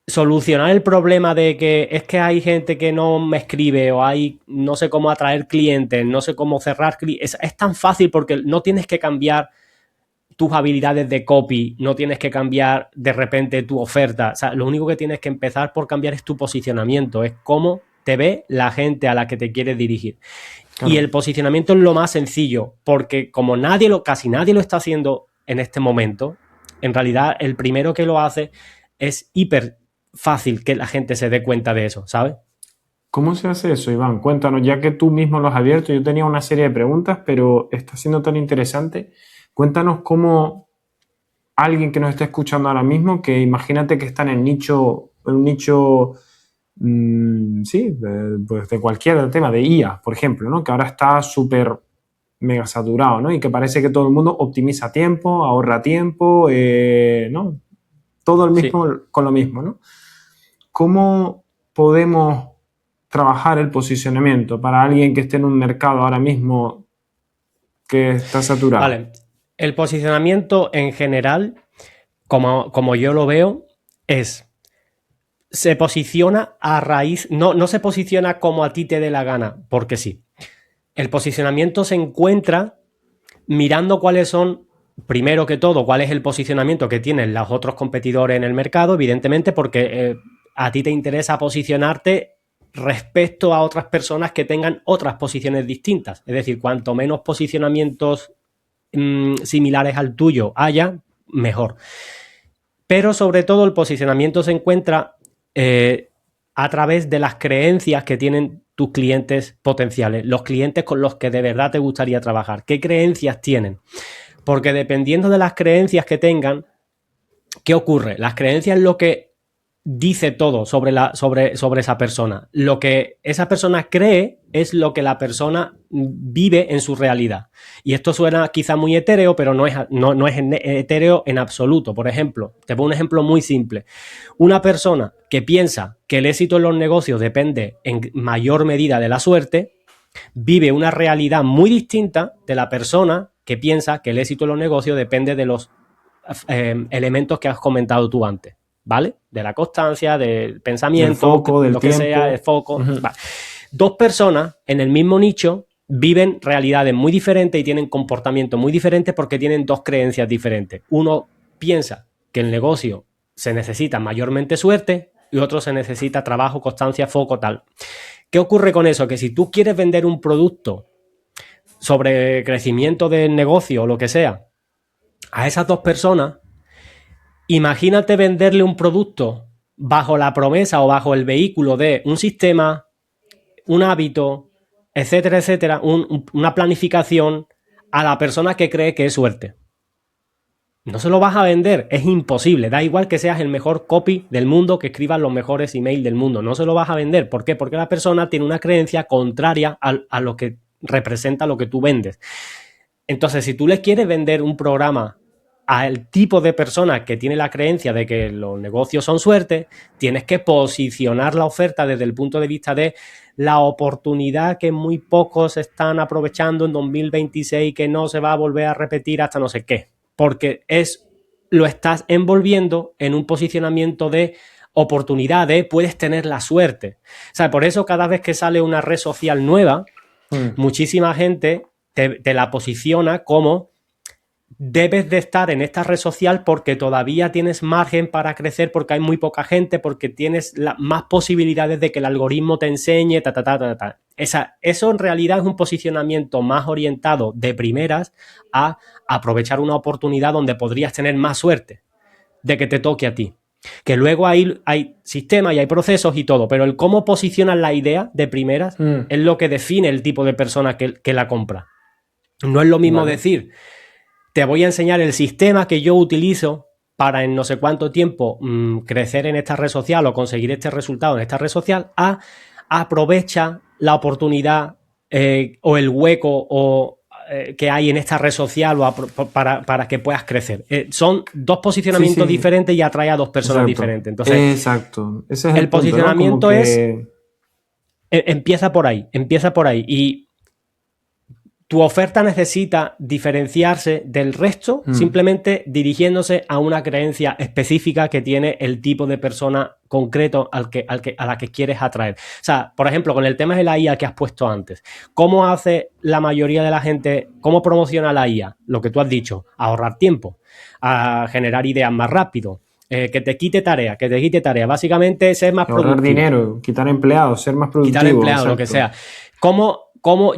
solucionar el problema de que es que hay gente que no me escribe o hay no sé cómo atraer clientes, no sé cómo cerrar clientes. Es tan fácil porque no tienes que cambiar tus habilidades de copy, no tienes que cambiar de repente tu oferta. O sea, lo único que tienes que empezar por cambiar es tu posicionamiento, es cómo te ve la gente a la que te quieres dirigir. Claro. Y el posicionamiento es lo más sencillo, porque como casi nadie lo está haciendo en este momento, en realidad el primero que lo hace es hiper fácil que la gente se dé cuenta de eso, ¿sabes? ¿Cómo se hace eso, Iván? Cuéntanos, ya que tú mismo lo has abierto, yo tenía una serie de preguntas, pero está siendo tan interesante. Cuéntanos cómo alguien que nos está escuchando ahora mismo, que imagínate que está en un nicho, sí, pues de cualquier tema, de IA, por ejemplo, ¿no? Que ahora está súper mega saturado, ¿no? Y que parece que todo el mundo optimiza tiempo, ahorra tiempo, ¿no? Todo el mismo, Sí. con lo mismo, ¿no? ¿Cómo podemos trabajar el posicionamiento para alguien que esté en un mercado ahora mismo que está saturado? Vale. El posicionamiento en general, como yo lo veo, se posiciona a raíz, no se posiciona como a ti te dé la gana, porque sí. El posicionamiento se encuentra mirando cuáles son, primero que todo, cuál es el posicionamiento que tienen los otros competidores en el mercado, evidentemente, porque a ti te interesa posicionarte respecto a otras personas que tengan otras posiciones distintas. Es decir, cuanto menos posicionamientos similares al tuyo haya, mejor. Pero sobre todo el posicionamiento se encuentra a través de las creencias que tienen tus clientes potenciales, los clientes con los que de verdad te gustaría trabajar. ¿Qué creencias tienen? Porque dependiendo de las creencias que tengan, ¿qué ocurre? Las creencias es lo que dice todo sobre esa persona. Lo que esa persona cree es lo que la persona vive en su realidad. Y esto suena quizá muy etéreo, pero no es etéreo en absoluto. Por ejemplo, te pongo un ejemplo muy simple. Una persona que piensa que el éxito en los negocios depende en mayor medida de la suerte, vive una realidad muy distinta de la persona que piensa que el éxito en los negocios depende de los elementos que has comentado tú antes, ¿vale? De la constancia, del Del pensamiento, foco, del lo que tiempo. sea, el foco. Vale. Dos personas en el mismo nicho viven realidades muy diferentes y tienen comportamientos muy diferentes porque tienen dos creencias diferentes. Uno piensa que el negocio se necesita mayormente suerte y otro se necesita trabajo, constancia, foco, tal. ¿Qué ocurre con eso? Que si tú quieres vender un producto sobre crecimiento del negocio o lo que sea a esas dos personas, imagínate venderle un producto bajo la promesa o bajo el vehículo de un sistema, un hábito, etcétera, etcétera, una planificación a la persona que cree que es suerte. No se lo vas a vender, es imposible. Da igual que seas el mejor copy del mundo, que escribas los mejores emails del mundo. No se lo vas a vender. ¿Por qué? Porque la persona tiene una creencia contraria a lo que representa lo que tú vendes. Entonces, si tú le quieres vender un programa al tipo de persona que tiene la creencia de que los negocios son suerte, tienes que posicionar la oferta desde el punto de vista de la oportunidad que muy pocos están aprovechando en 2026, que no se va a volver a repetir hasta no sé qué. Porque lo estás envolviendo en un posicionamiento de oportunidad, de puedes tener la suerte. O sea, por eso cada vez que sale una red social nueva, muchísima gente te la posiciona como debes de estar en esta red social porque todavía tienes margen para crecer, porque hay muy poca gente, porque tienes más posibilidades de que el algoritmo te enseñe, Eso en realidad es un posicionamiento más orientado de primeras a aprovechar una oportunidad donde podrías tener más suerte de que te toque a ti. Que luego hay sistemas y hay procesos y todo, pero el cómo posicionas la idea de primeras es lo que define el tipo de persona que la compra. No es lo mismo decir, te voy a enseñar el sistema que yo utilizo para en no sé cuánto tiempo crecer en esta red social o conseguir este resultado en esta red social, aprovecha la oportunidad o el hueco que hay en esta red social para que puedas crecer. Son dos posicionamientos diferentes y atrae a dos personas diferentes. Entonces, exacto. Ese es el punto, posicionamiento, ¿no? Es empieza por ahí. Y tu oferta necesita diferenciarse del resto simplemente dirigiéndose a una creencia específica que tiene el tipo de persona concreto a la que quieres atraer. O sea, por ejemplo, con el tema de la IA que has puesto antes, ¿cómo hace la mayoría de la gente, cómo promociona la IA? Lo que tú has dicho, ahorrar tiempo, a generar ideas más rápido, que te quite tarea. Básicamente, ser más productivo. Ahorrar dinero, quitar empleados, ser más productivo. Quitar empleados, lo que sea.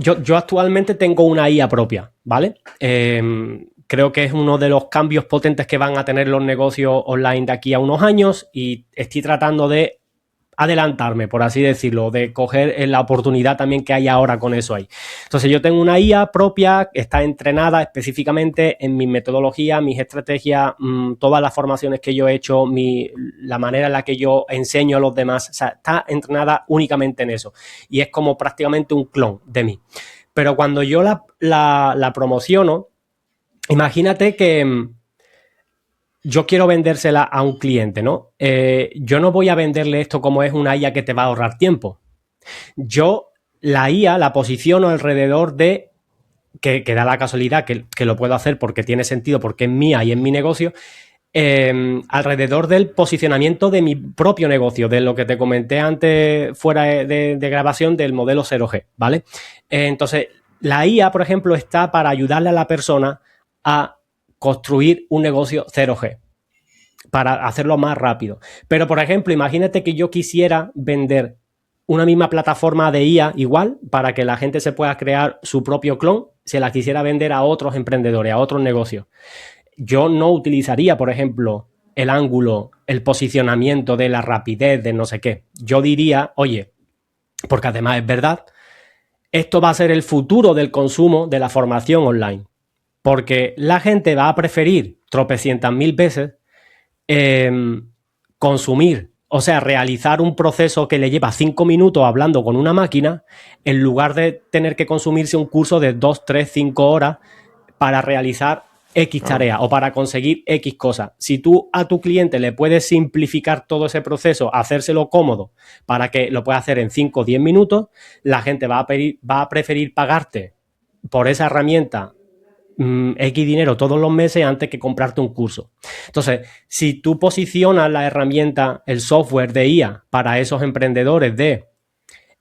Yo actualmente tengo una IA propia, ¿vale? Creo que es uno de los cambios potentes que van a tener los negocios online de aquí a unos años y estoy tratando de adelantarme, por así decirlo, de coger la oportunidad también que hay ahora con eso ahí. Entonces yo tengo una IA propia, está entrenada específicamente en mi metodología, mis estrategias, todas las formaciones que yo he hecho, la manera en la que yo enseño a los demás, o sea, está entrenada únicamente en eso y es como prácticamente un clon de mí. Pero cuando yo la promociono, imagínate que yo quiero vendérsela a un cliente, ¿no? Yo no voy a venderle esto como es una IA que te va a ahorrar tiempo. Yo la IA la posiciono alrededor de, que da la casualidad que lo puedo hacer porque tiene sentido, porque es mía y es mi negocio, alrededor del posicionamiento de mi propio negocio, de lo que te comenté antes fuera de grabación del modelo 0G, ¿vale? Entonces, la IA, por ejemplo, está para ayudarle a la persona a construir un negocio 0G para hacerlo más rápido. Pero, por ejemplo, imagínate que yo quisiera vender una misma plataforma de IA igual para que la gente se pueda crear su propio clon, se la quisiera vender a otros emprendedores, a otros negocios. Yo no utilizaría, por ejemplo, el ángulo, el posicionamiento de la rapidez, de no sé qué. Yo diría, oye, porque además es verdad, esto va a ser el futuro del consumo de la formación online. Porque la gente va a preferir tropecientas mil veces consumir, o sea, realizar un proceso que le lleva 5 minutos hablando con una máquina en lugar de tener que consumirse un curso de 2, 3, 5 horas para realizar X tarea o para conseguir X cosas. Si tú a tu cliente le puedes simplificar todo ese proceso, hacérselo cómodo para que lo pueda hacer en 5 o 10 minutos, la gente va a preferir pagarte por esa herramienta X dinero todos los meses antes que comprarte un curso. Entonces, si tú posicionas la herramienta, el software de IA para esos emprendedores de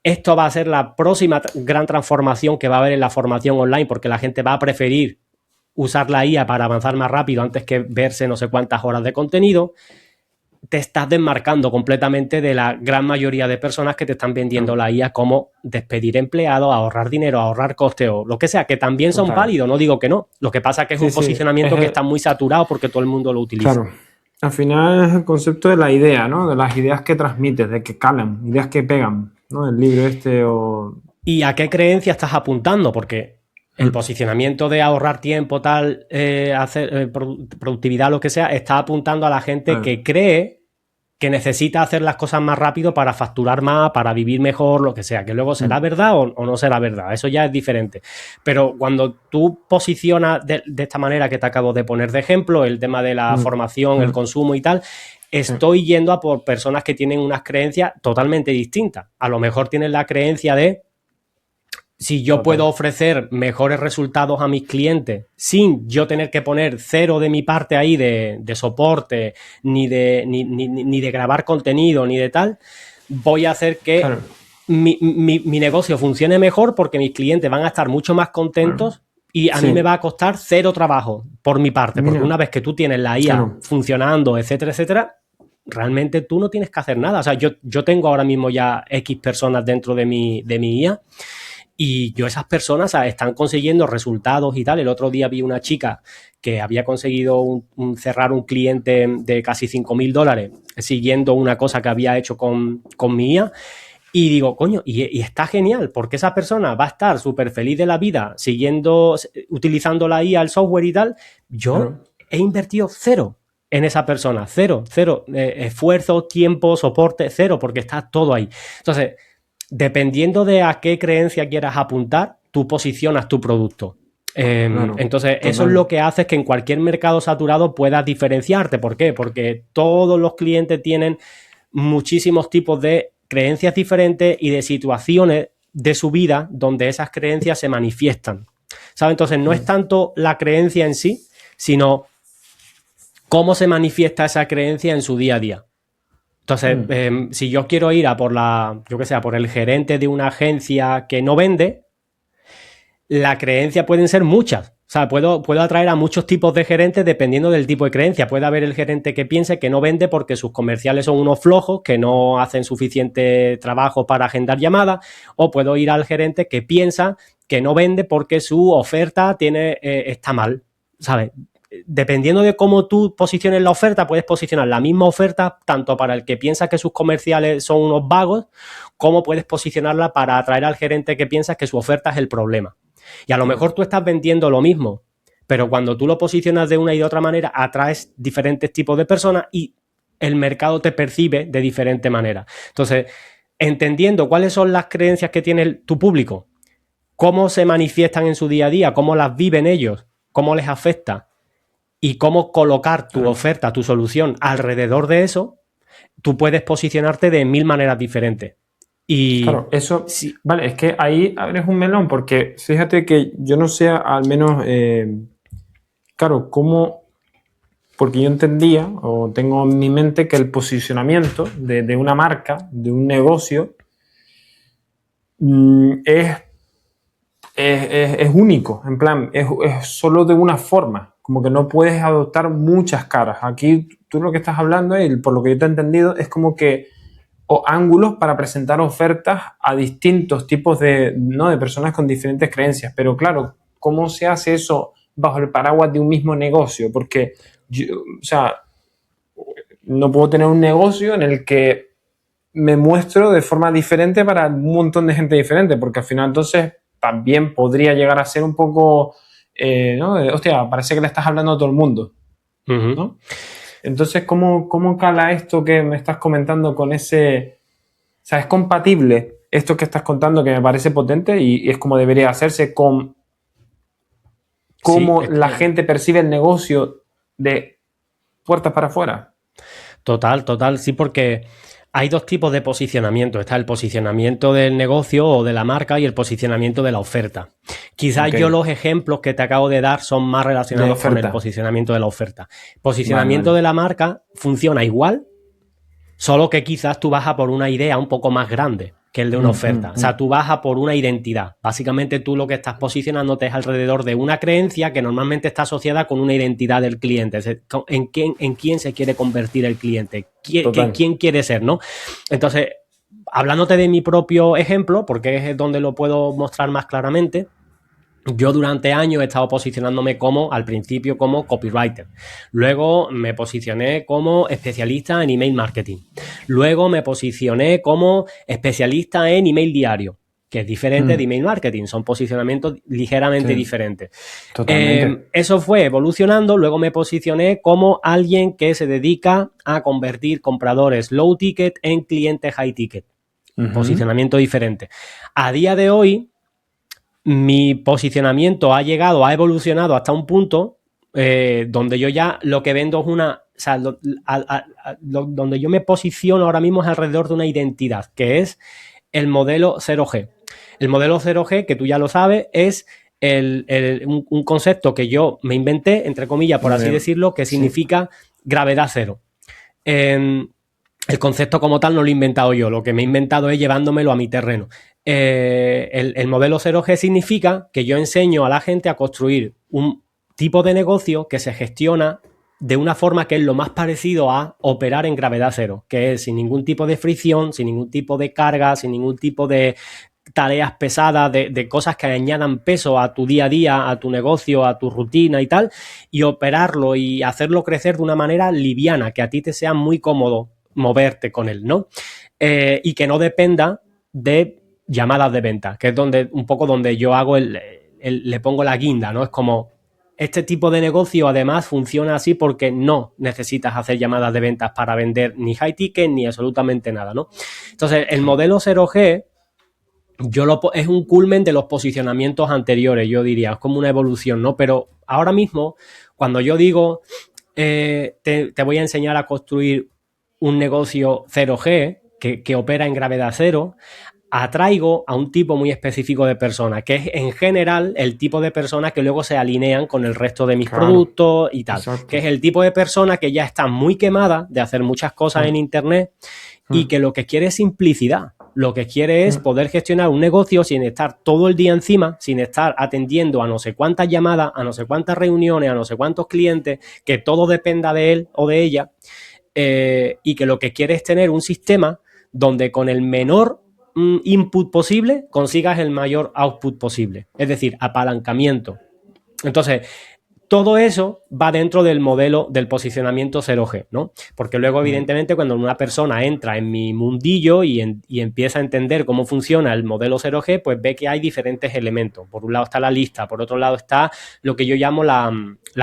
esto va a ser la próxima gran transformación que va a haber en la formación online porque la gente va a preferir usar la IA para avanzar más rápido antes que verse no sé cuántas horas de contenido, te estás desmarcando completamente de la gran mayoría de personas que te están vendiendo la IA como despedir empleados, ahorrar dinero, ahorrar coste o lo que sea, que también son válidos, no digo que no. Lo que pasa es que es un posicionamiento que está muy saturado porque todo el mundo lo utiliza. Claro. Al final es el concepto de la idea, ¿no? De las ideas que transmites, de que calan, ideas que pegan, ¿no? El libro o... ¿Y a qué creencia estás apuntando? Porque el posicionamiento de ahorrar tiempo, tal, hacer productividad, lo que sea, está apuntando a la gente que cree que necesita hacer las cosas más rápido para facturar más, para vivir mejor, lo que sea. Que luego será verdad o no será verdad. Eso ya es diferente. Pero cuando tú posicionas de esta manera que te acabo de poner de ejemplo, el tema de la formación, el consumo y tal, estoy yendo a por personas que tienen unas creencias totalmente distintas. A lo mejor tienen la creencia de si yo puedo ofrecer mejores resultados a mis clientes sin yo tener que poner cero de mi parte ahí de soporte, ni de grabar contenido, ni de tal, voy a hacer que mi negocio funcione mejor porque mis clientes van a estar mucho más contentos y a mí me va a costar cero trabajo por mi parte. Porque una vez que tú tienes la IA funcionando, etcétera, etcétera, realmente tú no tienes que hacer nada. O sea, yo tengo ahora mismo ya X personas dentro de mi IA. Y yo esas personas están consiguiendo resultados y tal. El otro día vi una chica que había conseguido cerrar un cliente de casi $5,000 siguiendo una cosa que había hecho con mi IA. Y digo, coño, y está genial, porque esa persona va a estar súper feliz de la vida utilizando la IA, el software y tal. Yo he invertido cero en esa persona, cero, esfuerzo, tiempo, soporte, cero, porque está todo ahí. Entonces, dependiendo de a qué creencia quieras apuntar, tú posicionas tu producto. Claro, Entonces, total. eso es lo que hace que en cualquier mercado saturado puedas diferenciarte. ¿Por qué? Porque todos los clientes tienen muchísimos tipos de creencias diferentes y de situaciones de su vida donde esas creencias se manifiestan. ¿Sabes? Entonces, no es tanto la creencia en sí, sino cómo se manifiesta esa creencia en su día a día. Entonces, si yo quiero ir a por por el gerente de una agencia que no vende, la creencia pueden ser muchas. O sea, puedo atraer a muchos tipos de gerentes dependiendo del tipo de creencia. Puede haber el gerente que piense que no vende porque sus comerciales son unos flojos, que no hacen suficiente trabajo para agendar llamadas, o puedo ir al gerente que piensa que no vende porque su oferta está mal, ¿sabes? Dependiendo de cómo tú posiciones la oferta, puedes posicionar la misma oferta tanto para el que piensa que sus comerciales son unos vagos, como puedes posicionarla para atraer al gerente que piensa que su oferta es el problema. Y a lo mejor tú estás vendiendo lo mismo, pero cuando tú lo posicionas de una y de otra manera, atraes diferentes tipos de personas y el mercado te percibe de diferente manera. Entonces, entendiendo cuáles son las creencias que tiene tu público, cómo se manifiestan en su día a día, cómo las viven ellos, cómo les afecta y cómo colocar tu oferta, tu solución alrededor de eso, tú puedes posicionarte de 1000 maneras diferentes. Y claro, eso, sí. vale, es que ahí abres un melón, porque fíjate que yo no sé, al menos, claro, cómo, porque yo entendía o tengo en mi mente que el posicionamiento de una marca, de un negocio, es único, en plan, es solo de una forma, como que no puedes adoptar muchas caras. Aquí tú lo que estás hablando, y por lo que yo te he entendido, es como que o ángulos para presentar ofertas a distintos tipos ¿no? de personas con diferentes creencias. Pero claro, ¿cómo se hace eso bajo el paraguas de un mismo negocio? Porque yo, o sea, no puedo tener un negocio en el que me muestro de forma diferente para un montón de gente diferente, porque al final entonces también podría llegar a ser un poco, ¿no? Hostia, parece que le estás hablando a todo el mundo, ¿no? Entonces, ¿cómo cala esto que me estás comentando con ese... O sea, es compatible esto que estás contando, que me parece potente y es como debería hacerse con cómo la gente percibe el negocio de puertas para afuera? Total, sí, porque hay dos tipos de posicionamiento. Está el posicionamiento del negocio o de la marca y el posicionamiento de la oferta. Quizás yo los ejemplos que te acabo de dar son más relacionados con el posicionamiento de la oferta. Posicionamiento de la marca funciona igual, solo que quizás tú vas a por una idea un poco más grande que el de una oferta. O sea, tú vas a por una identidad. Básicamente tú lo que estás posicionándote es alrededor de una creencia que normalmente está asociada con una identidad del cliente. Es decir, en quién se quiere convertir el cliente, quién quiere ser, ¿no? Entonces, hablándote de mi propio ejemplo, porque es donde lo puedo mostrar más claramente, yo durante años he estado posicionándome al principio como copywriter. Luego me posicioné como especialista en email marketing. Luego me posicioné como especialista en email diario, que es diferente de email marketing. Son posicionamientos ligeramente diferentes. Totalmente. Eso fue evolucionando. Luego me posicioné como alguien que se dedica a convertir compradores low ticket en clientes high ticket. Posicionamiento diferente. A día de hoy, mi posicionamiento ha evolucionado hasta un punto donde yo ya lo que vendo es donde yo me posiciono ahora mismo es alrededor de una identidad, que es el modelo 0G. El modelo 0G, que tú ya lo sabes, es un concepto que yo me inventé, entre comillas, por así decirlo, que significa gravedad cero. El concepto como tal no lo he inventado yo, lo que me he inventado es llevándomelo a mi terreno. El modelo 0G significa que yo enseño a la gente a construir un tipo de negocio que se gestiona de una forma que es lo más parecido a operar en gravedad cero, que es sin ningún tipo de fricción, sin ningún tipo de carga, sin ningún tipo de tareas pesadas, de cosas que añadan peso a tu día a día, a tu negocio, a tu rutina y tal, y operarlo y hacerlo crecer de una manera liviana, que a ti te sea muy cómodo moverte con él, ¿no? Y que no dependa de llamadas de venta, que es un poco donde yo hago le pongo la guinda, ¿no? Es como, este tipo de negocio además funciona así porque no necesitas hacer llamadas de ventas para vender ni high ticket ni absolutamente nada, ¿no? Entonces, el modelo 0G es un culmen de los posicionamientos anteriores, yo diría, es como una evolución, ¿no? Pero ahora mismo, cuando yo digo, te voy a enseñar a construir un negocio 0G que opera en gravedad cero, atraigo a un tipo muy específico de personas, que es en general el tipo de personas que luego se alinean con el resto de mis Claro, productos y tal, que es exacto. el tipo de persona que ya está muy quemada de hacer muchas cosas en Mm, Internet y mm, que lo que quiere es simplicidad. Lo que quiere es mm. poder gestionar un negocio sin estar todo el día encima, sin estar atendiendo a no sé cuántas llamadas, a no sé cuántas reuniones, a no sé cuántos clientes, que todo dependa de él o de ella, y que lo que quiere es tener un sistema donde con el menor input posible consigas el mayor output posible. Es decir, apalancamiento. Entonces, todo eso va dentro del modelo del posicionamiento 0G, ¿no? Porque luego, Mm. evidentemente, cuando una persona entra en mi mundillo y empieza a entender cómo funciona el modelo 0G, pues ve que hay diferentes elementos. Por un lado está la lista, por otro lado está lo que yo llamo la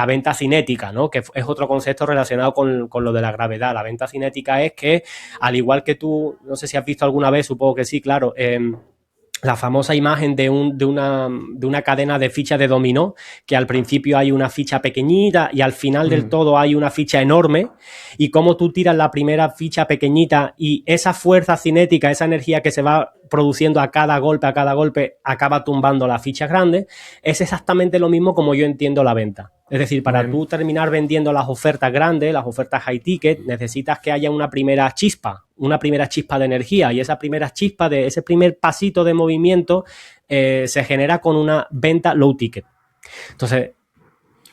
venta cinética, ¿no? Que es otro concepto relacionado con lo de la gravedad. La venta cinética es que, al igual que tú, no sé si has visto alguna vez, supongo que sí, claro, la famosa imagen de una cadena de fichas de dominó, que al principio hay una ficha pequeñita y al final del Mm. todo hay una ficha enorme, y cómo tú tiras la primera ficha pequeñita y esa fuerza cinética, esa energía que se va produciendo a cada golpe, acaba tumbando la ficha grande. Es exactamente lo mismo como yo entiendo la venta. Es decir, para tú Bien. terminar vendiendo las ofertas grandes, las ofertas high ticket, necesitas que haya una primera chispa de energía, y esa primera chispa, de ese primer pasito de movimiento, se genera con una venta low ticket. Entonces,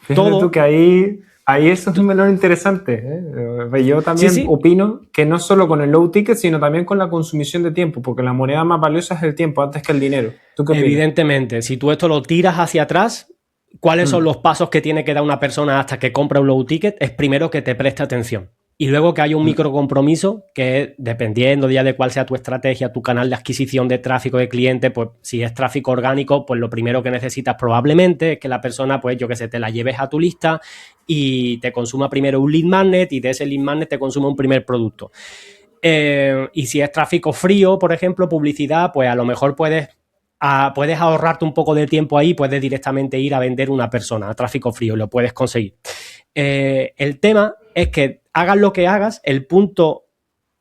Fíjate tú todo... que ahí eso es un melón interesante, ¿eh? Yo Sí, también sí, opino que no solo con el low ticket, sino también con la consumición de tiempo, porque la moneda más valiosa es el tiempo antes que el dinero. ¿Tú qué opinas? evidentemente, si tú esto lo tiras hacia atrás, ¿cuáles son Mm, los pasos que tiene que dar una persona hasta que compra un low ticket? Es primero que te preste atención. Y luego que haya un mm, micro compromiso que, dependiendo ya de cuál sea tu estrategia, tu canal de adquisición de tráfico de cliente, pues si es tráfico orgánico, pues lo primero que necesitas probablemente es que la persona, pues yo que sé, te la lleves a tu lista y te consuma primero un lead magnet, y de ese lead magnet te consuma un primer producto. Y si es tráfico frío, por ejemplo, publicidad, pues a lo mejor puedes ahorrarte un poco de tiempo ahí, puedes directamente ir a vender una persona a tráfico frío y lo puedes conseguir. El tema es que hagas lo que hagas, el punto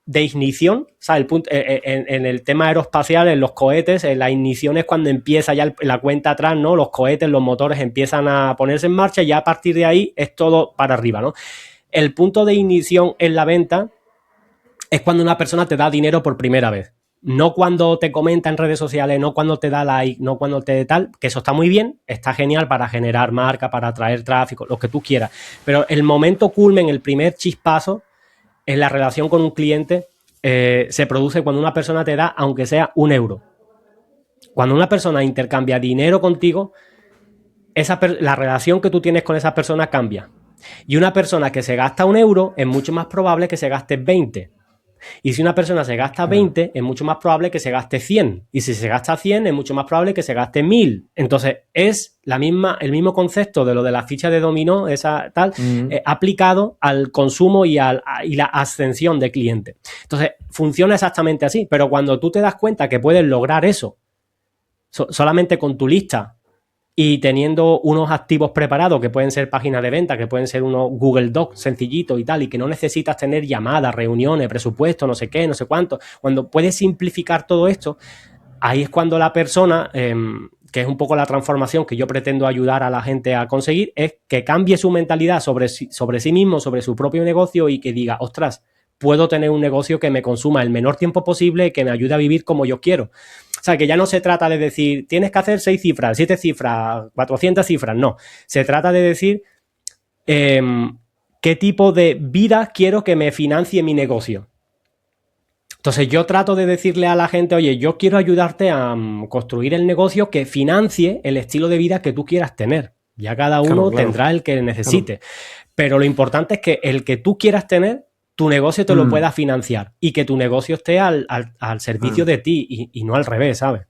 de ignición, o sea, el punto, en el tema aeroespacial, en los cohetes, en la ignición es cuando empieza ya la cuenta atrás, ¿no? Los cohetes, los motores empiezan a ponerse en marcha y ya a partir de ahí es todo para arriba, ¿no? El punto de ignición en la venta es cuando una persona te da dinero por primera vez. No cuando te comenta en redes sociales, no cuando te da like, no cuando te tal, que eso está muy bien, está genial para generar marca, para atraer tráfico, lo que tú quieras. Pero el momento culmen, el primer chispazo en la relación con un cliente, se produce cuando una persona te da, aunque sea 1 euro. Cuando una persona intercambia dinero contigo, la relación que tú tienes con esa persona cambia. Y una persona que se gasta 1 euro es mucho más probable que se gaste 20. Y si una persona se gasta claro. 20, es mucho más probable que se gaste 100. Y si se gasta 100, es mucho más probable que se gaste 1000. Entonces, es el mismo concepto de lo de la ficha de dominó, esa tal, Mm, aplicado al consumo y la ascensión de clientes. Entonces, funciona exactamente así. Pero cuando tú te das cuenta que puedes lograr eso solamente con tu lista y teniendo unos activos preparados, que pueden ser páginas de venta, que pueden ser unos Google Docs sencillitos y tal, y que no necesitas tener llamadas, reuniones, presupuesto, no sé qué, no sé cuánto, cuando puedes simplificar todo esto, ahí es cuando la persona, que es un poco la transformación que yo pretendo ayudar a la gente a conseguir, es que cambie su mentalidad sobre sí mismo, sobre su propio negocio, y que diga, ostras, puedo tener un negocio que me consuma el menor tiempo posible, que me ayude a vivir como yo quiero. O sea, que ya no se trata de decir, tienes que hacer 6 cifras, 7 cifras, 400 cifras, no. Se trata de decir, eh, qué tipo de vida quiero que me financie mi negocio. Entonces yo trato de decirle a la gente, oye, yo quiero ayudarte a construir el negocio que financie el estilo de vida que tú quieras tener. Ya cada claro, uno claro, tendrá el que claro. necesite. Pero lo importante es que el que tú quieras tener, tu negocio te lo Mm, pueda financiar, y que tu negocio esté al servicio claro, de ti, y no al revés, ¿sabes?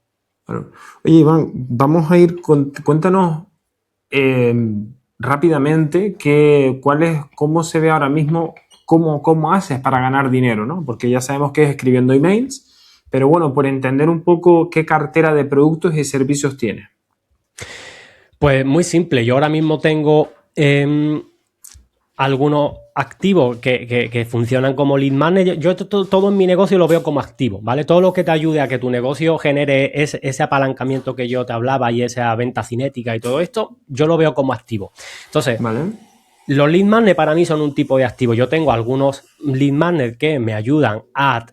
claro. Oye, Iván, vamos a ir cuéntanos eh, rápidamente cómo se ve ahora mismo, cómo haces para ganar dinero, ¿no? Porque ya sabemos que es escribiendo emails, pero bueno, por entender un poco qué cartera de productos y servicios tienes. Pues muy simple, yo ahora mismo tengo algunos activos que funcionan como lead manager. Yo todo en mi negocio lo veo como activo, ¿vale? Todo lo que te ayude a que tu negocio genere ese apalancamiento que yo te hablaba y esa venta cinética y todo esto, yo lo veo como activo. Entonces, ¿Vale? los lead magnets para mí son un tipo de activo. Yo tengo algunos lead magnets que me ayudan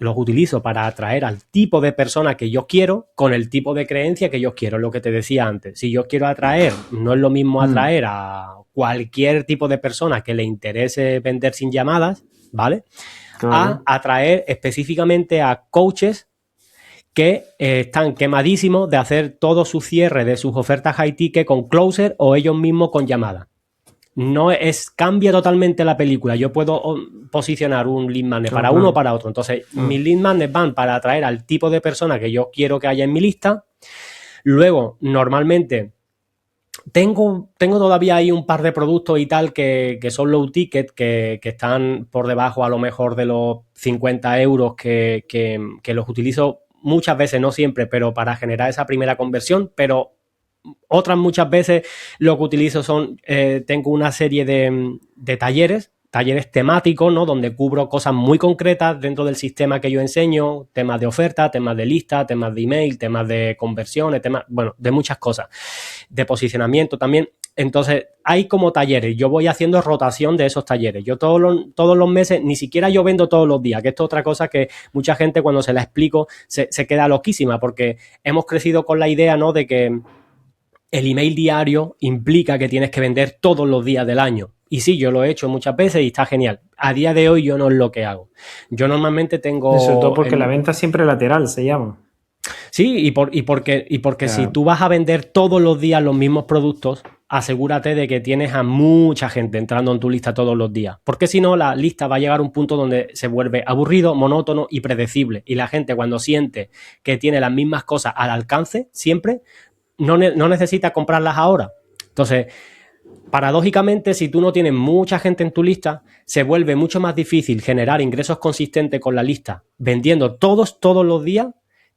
los utilizo para atraer al tipo de persona que yo quiero con el tipo de creencia que yo quiero, lo que te decía antes. Si yo quiero atraer, no es lo mismo atraer a cualquier tipo de persona que le interese vender sin llamadas, ¿vale? Claro. A atraer específicamente a coaches que están quemadísimos de hacer todo su cierre de sus ofertas high ticket con closer o ellos mismos con llamadas. Cambia totalmente la película. Yo puedo posicionar un lead magnet para uno o para otro. Entonces, mis lead magnets van para atraer al tipo de persona que yo quiero que haya en mi lista. Luego, normalmente, tengo todavía ahí un par de productos y tal que son low ticket, que están por debajo a lo mejor de los 50 euros que los utilizo muchas veces, no siempre, pero para generar esa primera conversión, pero otras muchas veces lo que utilizo son, tengo una serie de talleres temáticos, ¿no? Donde cubro cosas muy concretas dentro del sistema que yo enseño, temas de oferta, temas de lista, temas de email, temas de conversiones, temas, bueno, de muchas cosas, de posicionamiento también. Entonces, hay como talleres, yo voy haciendo rotación de esos talleres. Yo todos los meses, ni siquiera yo vendo todos los días, que esto es otra cosa que mucha gente cuando se la explico se queda loquísima, porque hemos crecido con la idea, ¿no? De que el email diario implica que tienes que vender todos los días del año. Y sí, yo lo he hecho muchas veces y está genial. A día de hoy yo no es lo que hago. Yo normalmente tengo... Sobre todo porque la venta siempre lateral se llama. Sí, y porque claro. Si tú vas a vender todos los días los mismos productos, asegúrate de que tienes a mucha gente entrando en tu lista todos los días. Porque si no, la lista va a llegar a un punto donde se vuelve aburrido, monótono y predecible. Y la gente cuando siente que tiene las mismas cosas al alcance siempre... No necesitas comprarlas ahora. Entonces, paradójicamente, si tú no tienes mucha gente en tu lista, se vuelve mucho más difícil generar ingresos consistentes con la lista, vendiendo todos los días,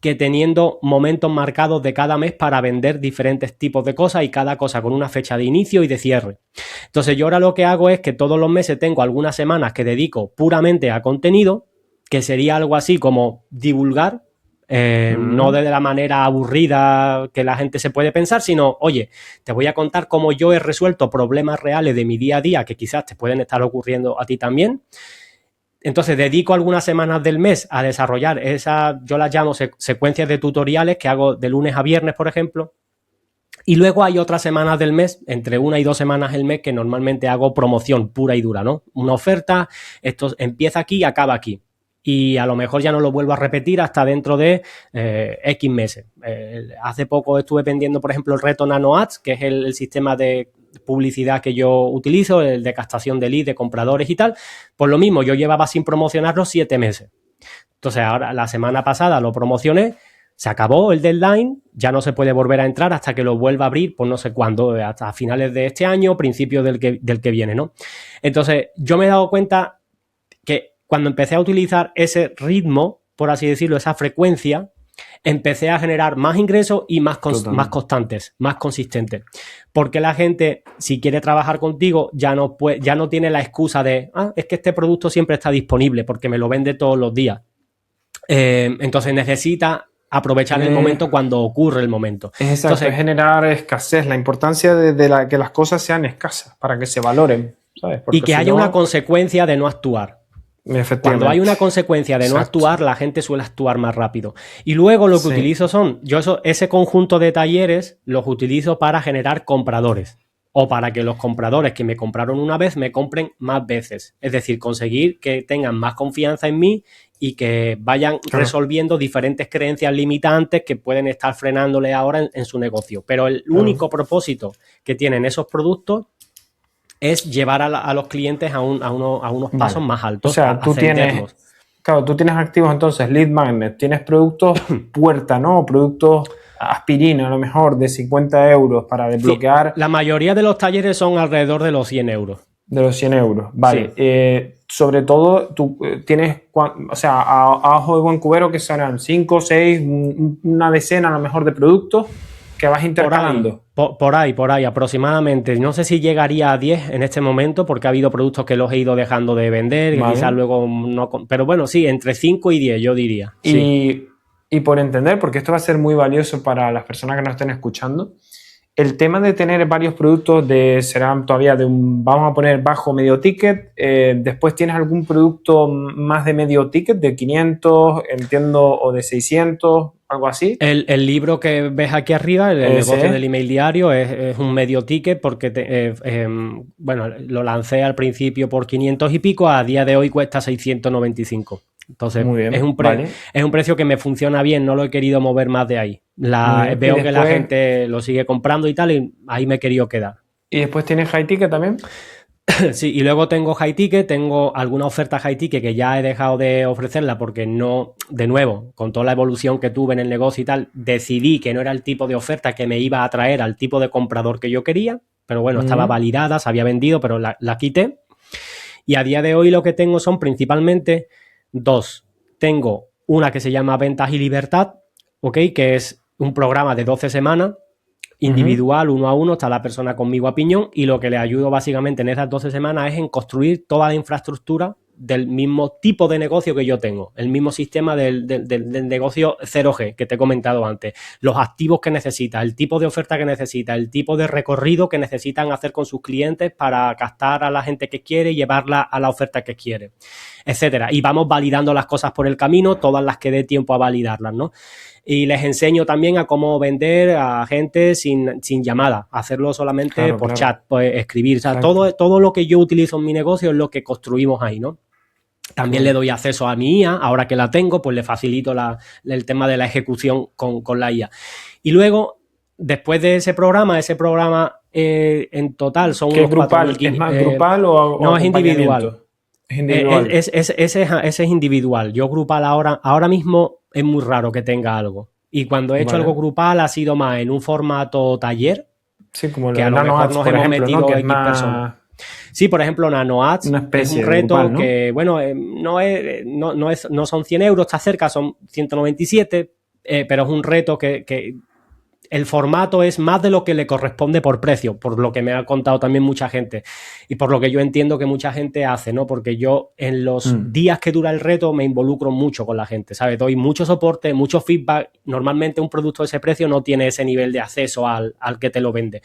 que teniendo momentos marcados de cada mes para vender diferentes tipos de cosas y cada cosa con una fecha de inicio y de cierre. Entonces, yo ahora lo que hago es que todos los meses tengo algunas semanas que dedico puramente a contenido, que sería algo así como divulgar. No de la manera aburrida que la gente se puede pensar, sino, oye, te voy a contar cómo yo he resuelto problemas reales de mi día a día que quizás te pueden estar ocurriendo a ti también. Entonces, dedico algunas semanas del mes a desarrollar yo las llamo secuencias de tutoriales que hago de lunes a viernes, por ejemplo. Y luego hay otras semanas del mes, entre 1 y 2 semanas el mes, que normalmente hago promoción pura y dura, ¿no? Una oferta, esto empieza aquí y acaba aquí. Y a lo mejor ya no lo vuelvo a repetir hasta dentro de X meses. Hace poco estuve vendiendo, por ejemplo, el reto Nano Ads, que es el sistema de publicidad que yo utilizo, el de captación de leads, de compradores y tal. Pues lo mismo, yo llevaba sin promocionarlo 7 meses. Entonces, ahora la semana pasada lo promocioné, se acabó el deadline, ya no se puede volver a entrar hasta que lo vuelva a abrir, pues no sé cuándo, hasta finales de este año, principios del que viene, ¿no? Entonces, yo me he dado cuenta que cuando empecé a utilizar ese ritmo, por así decirlo, esa frecuencia, empecé a generar más ingresos y más constantes, más consistentes. Porque la gente, si quiere trabajar contigo, ya no tiene la excusa de, es que este producto siempre está disponible porque me lo vende todos los días. Entonces necesita aprovechar el momento cuando ocurre el momento. Exacto, entonces, es generar escasez, la importancia de que las cosas sean escasas para que se valoren, ¿sabes? Porque y que haya una consecuencia de no actuar. Cuando hay una consecuencia de no actuar, la gente suele actuar más rápido. Y luego lo que utilizo ese conjunto de talleres los utilizo para generar compradores. O para que los compradores que me compraron una vez me compren más veces. Es decir, conseguir que tengan más confianza en mí y que vayan resolviendo diferentes creencias limitantes que pueden estar frenándole ahora en su negocio. Pero el único propósito que tienen esos productos es llevar a los clientes a unos pasos más altos. O sea, tú tienes activos entonces lead magnet, tienes productos puerta, ¿no? Productos aspirina, a lo mejor, de 50 euros para desbloquear. Sí, la mayoría de los talleres son alrededor de los 100 euros. De los 100 euros, vale. Sí. Sobre todo, tú tienes, o sea, a ojo de buen cubero que serán 5, 6, una decena a lo mejor de productos que vas intercalando. Por ahí, aproximadamente. No sé si llegaría a 10 en este momento, porque ha habido productos que los he ido dejando de vender, que quizás Vale. luego no. Pero bueno, sí, entre 5 y 10, yo diría. Sí. Y por entender, porque esto va a ser muy valioso para las personas que nos estén escuchando, el tema de tener varios productos serán todavía vamos a poner bajo medio ticket, después tienes algún producto más de medio ticket, de 500, entiendo, o de 600, algo así. El libro que ves aquí arriba, el negocio del Ese, email diario, es un medio ticket porque, bueno, lo lancé al principio por 500 y pico, a día de hoy cuesta 695. Entonces, muy bien, vale. es un precio que me funciona bien, no lo he querido mover más de ahí. Muy bien. Veo que la gente lo sigue comprando y tal, y ahí me he querido quedar. ¿Y después tienes high ticket también? Sí, y luego tengo high ticket, tengo alguna oferta high ticket que ya he dejado de ofrecerla porque no, de nuevo, con toda la evolución que tuve en el negocio y tal, decidí que no era el tipo de oferta que me iba a atraer al tipo de comprador que yo quería, pero bueno, estaba validada, se había vendido, pero la quité. Y a día de hoy lo que tengo son principalmente dos. Tengo una que se llama Ventas y Libertad, ¿ok? Que es un programa de 12 semanas individual, uno a uno, está la persona conmigo a piñón, y lo que le ayudo básicamente en esas 12 semanas es en construir toda la infraestructura del mismo tipo de negocio que yo tengo, el mismo sistema del negocio 0G que te he comentado antes, los activos que necesita, el tipo de oferta que necesita, el tipo de recorrido que necesitan hacer con sus clientes para captar a la gente que quiere y llevarla a la oferta que quiere, etcétera. Y vamos validando las cosas por el camino, todas las que dé tiempo a validarlas, ¿no? Y les enseño también a cómo vender a gente sin llamada, hacerlo solamente por chat, pues escribir. O sea, todo lo que yo utilizo en mi negocio es lo que construimos ahí, ¿no? También le doy acceso a mi IA, ahora que la tengo, pues le facilito el tema de la ejecución con la IA. Y luego, después de ese programa en total son ¿Qué unos grupal? 4.500. ¿Es más grupal o No, es individual. acompañamiento? Es individual. Ese es individual. Yo grupal ahora mismo es muy raro que tenga algo. Y cuando he hecho algo grupal ha sido más en un formato taller, Sí, como lo que a de lo mejor NanoAds, nos por hemos ejemplo, ¿no? metido Que es X personas. más Sí, por ejemplo, NanoAds una es un especie de reto grupal, ¿no? que, bueno, no son 100 euros, está cerca, son 197, pero es un reto que el formato es más de lo que le corresponde por precio, por lo que me ha contado también mucha gente y por lo que yo entiendo que mucha gente hace, ¿no? Porque yo en los días que dura el reto me involucro mucho con la gente, ¿sabes? Doy mucho soporte, mucho feedback. Normalmente un producto de ese precio no tiene ese nivel de acceso al que te lo vende.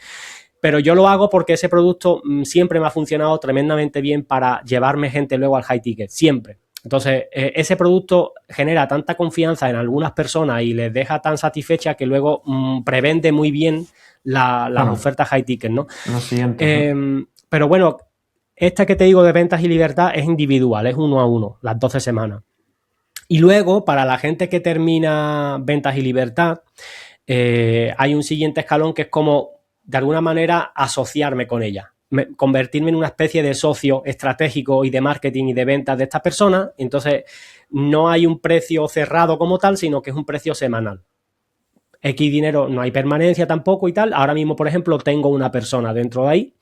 Pero yo lo hago porque ese producto siempre me ha funcionado tremendamente bien para llevarme gente luego al high ticket, siempre. Entonces, ese producto genera tanta confianza en algunas personas y les deja tan satisfecha que luego prevende muy bien las ofertas high ticket, ¿no? Los siguientes, ¿no? Pero bueno, esta que te digo de ventas y libertad es individual, es uno a uno, las 12 semanas. Y luego, para la gente que termina ventas y libertad, hay un siguiente escalón que es como, de alguna manera, asociarme con ella. Convertirme en una especie de socio estratégico y de marketing y de ventas de esta persona. Entonces, no hay un precio cerrado como tal, sino que es un precio semanal. X dinero, no hay permanencia tampoco y tal. Ahora mismo, por ejemplo, tengo una persona dentro de ahí.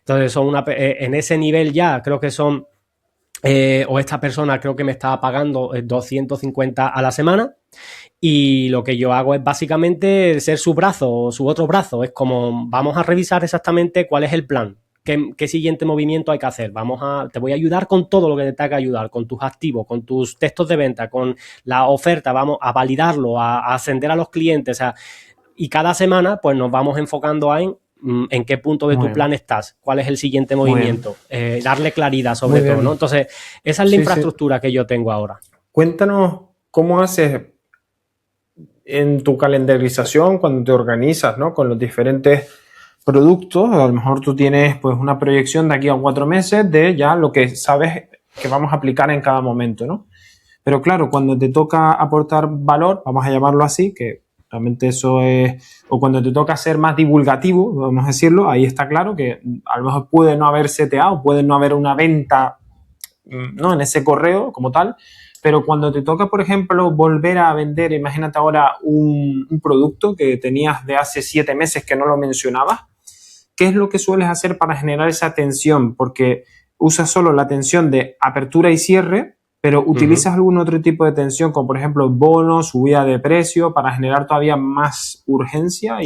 Entonces, en ese nivel ya creo que son, o esta persona creo que me estaba pagando 250 a la semana. Y lo que yo hago es básicamente ser su brazo o su otro brazo. Es como, vamos a revisar exactamente cuál es el plan. ¿Qué siguiente movimiento hay que hacer? Te voy a ayudar con todo lo que te tenga que ayudar, con tus activos, con tus textos de venta, con la oferta, vamos a validarlo, a ascender a los clientes. O sea, y cada semana pues nos vamos enfocando en qué punto de tu plan estás, cuál es el siguiente movimiento, darle claridad sobre todo, ¿no? Entonces, esa es la infraestructura que yo tengo ahora. Cuéntanos cómo haces en tu calendarización cuando te organizas, ¿no? Con los diferentes productos. A lo mejor tú tienes pues una proyección de aquí a 4 meses de ya lo que sabes que vamos a aplicar en cada momento, ¿no? Pero claro, cuando te toca aportar valor, vamos a llamarlo así, que realmente eso es, o cuando te toca ser más divulgativo, vamos a decirlo, ahí está claro que a lo mejor puede no haber CTA o puede no haber una venta, ¿no? En ese correo como tal, pero cuando te toca, por ejemplo, volver a vender, imagínate ahora un producto que tenías de hace 7 meses que no lo mencionabas, ¿qué es lo que sueles hacer para generar esa tensión? Porque usas solo la tensión de apertura y cierre, pero ¿utilizas algún otro tipo de tensión, como por ejemplo bonos, subida de precio, para generar todavía más urgencia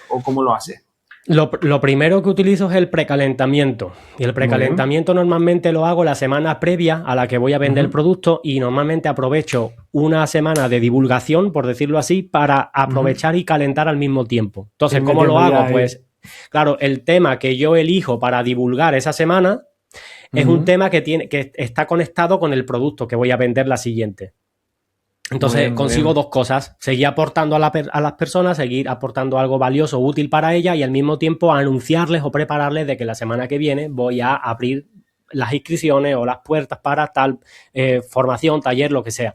o cómo lo haces? Lo primero que utilizo es el precalentamiento. Y el precalentamiento normalmente lo hago la semana previa a la que voy a vender el producto y normalmente aprovecho una semana de divulgación, por decirlo así, para aprovechar y calentar al mismo tiempo. Entonces, ¿cómo lo hago? Pues, claro, el tema que yo elijo para divulgar esa semana es un tema que está conectado con el producto que voy a vender la siguiente. Entonces consigo dos cosas, seguir aportando a las personas, seguir aportando algo valioso, útil para ellas y al mismo tiempo anunciarles o prepararles de que la semana que viene voy a abrir las inscripciones o las puertas para tal formación, taller, lo que sea.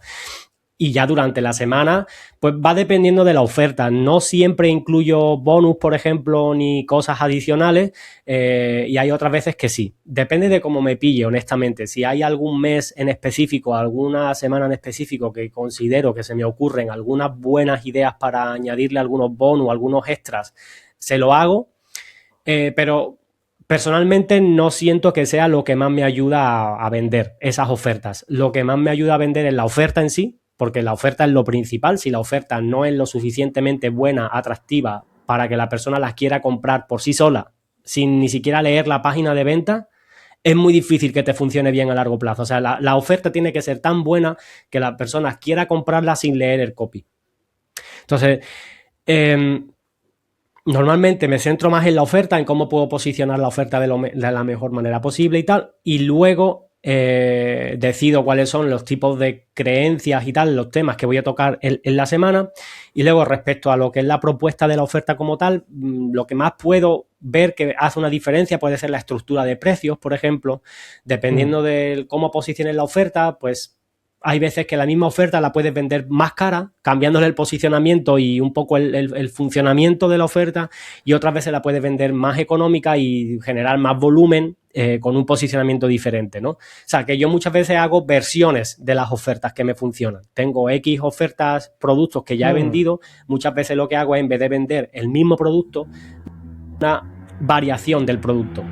Y ya durante la semana, pues va dependiendo de la oferta. No siempre incluyo bonus, por ejemplo, ni cosas adicionales. Y hay otras veces que sí. Depende de cómo me pille, honestamente. Si hay algún mes en específico, alguna semana en específico que considero que se me ocurren algunas buenas ideas para añadirle algunos bonus, algunos extras, se lo hago. Pero personalmente no siento que sea lo que más me ayuda a vender esas ofertas. Lo que más me ayuda a vender es la oferta en sí, porque la oferta es lo principal. Si la oferta no es lo suficientemente buena, atractiva, para que la persona las quiera comprar por sí sola, sin ni siquiera leer la página de venta, es muy difícil que te funcione bien a largo plazo. O sea, la oferta tiene que ser tan buena que la persona quiera comprarla sin leer el copy. Entonces, normalmente me centro más en la oferta, en cómo puedo posicionar la oferta de la mejor manera posible y tal, y luego decido cuáles son los tipos de creencias y tal, los temas que voy a tocar en la semana. Y luego, respecto a lo que es la propuesta de la oferta como tal, lo que más puedo ver que hace una diferencia puede ser la estructura de precios, por ejemplo. Dependiendo de cómo posiciones la oferta, pues hay veces que la misma oferta la puedes vender más cara, cambiándole el posicionamiento y un poco el funcionamiento de la oferta, y otras veces la puedes vender más económica y generar más volumen con un posicionamiento diferente, ¿no? O sea, que yo muchas veces hago versiones de las ofertas que me funcionan. Tengo X ofertas, productos que ya he vendido. Muchas veces lo que hago es, en vez de vender el mismo producto, una variación del producto,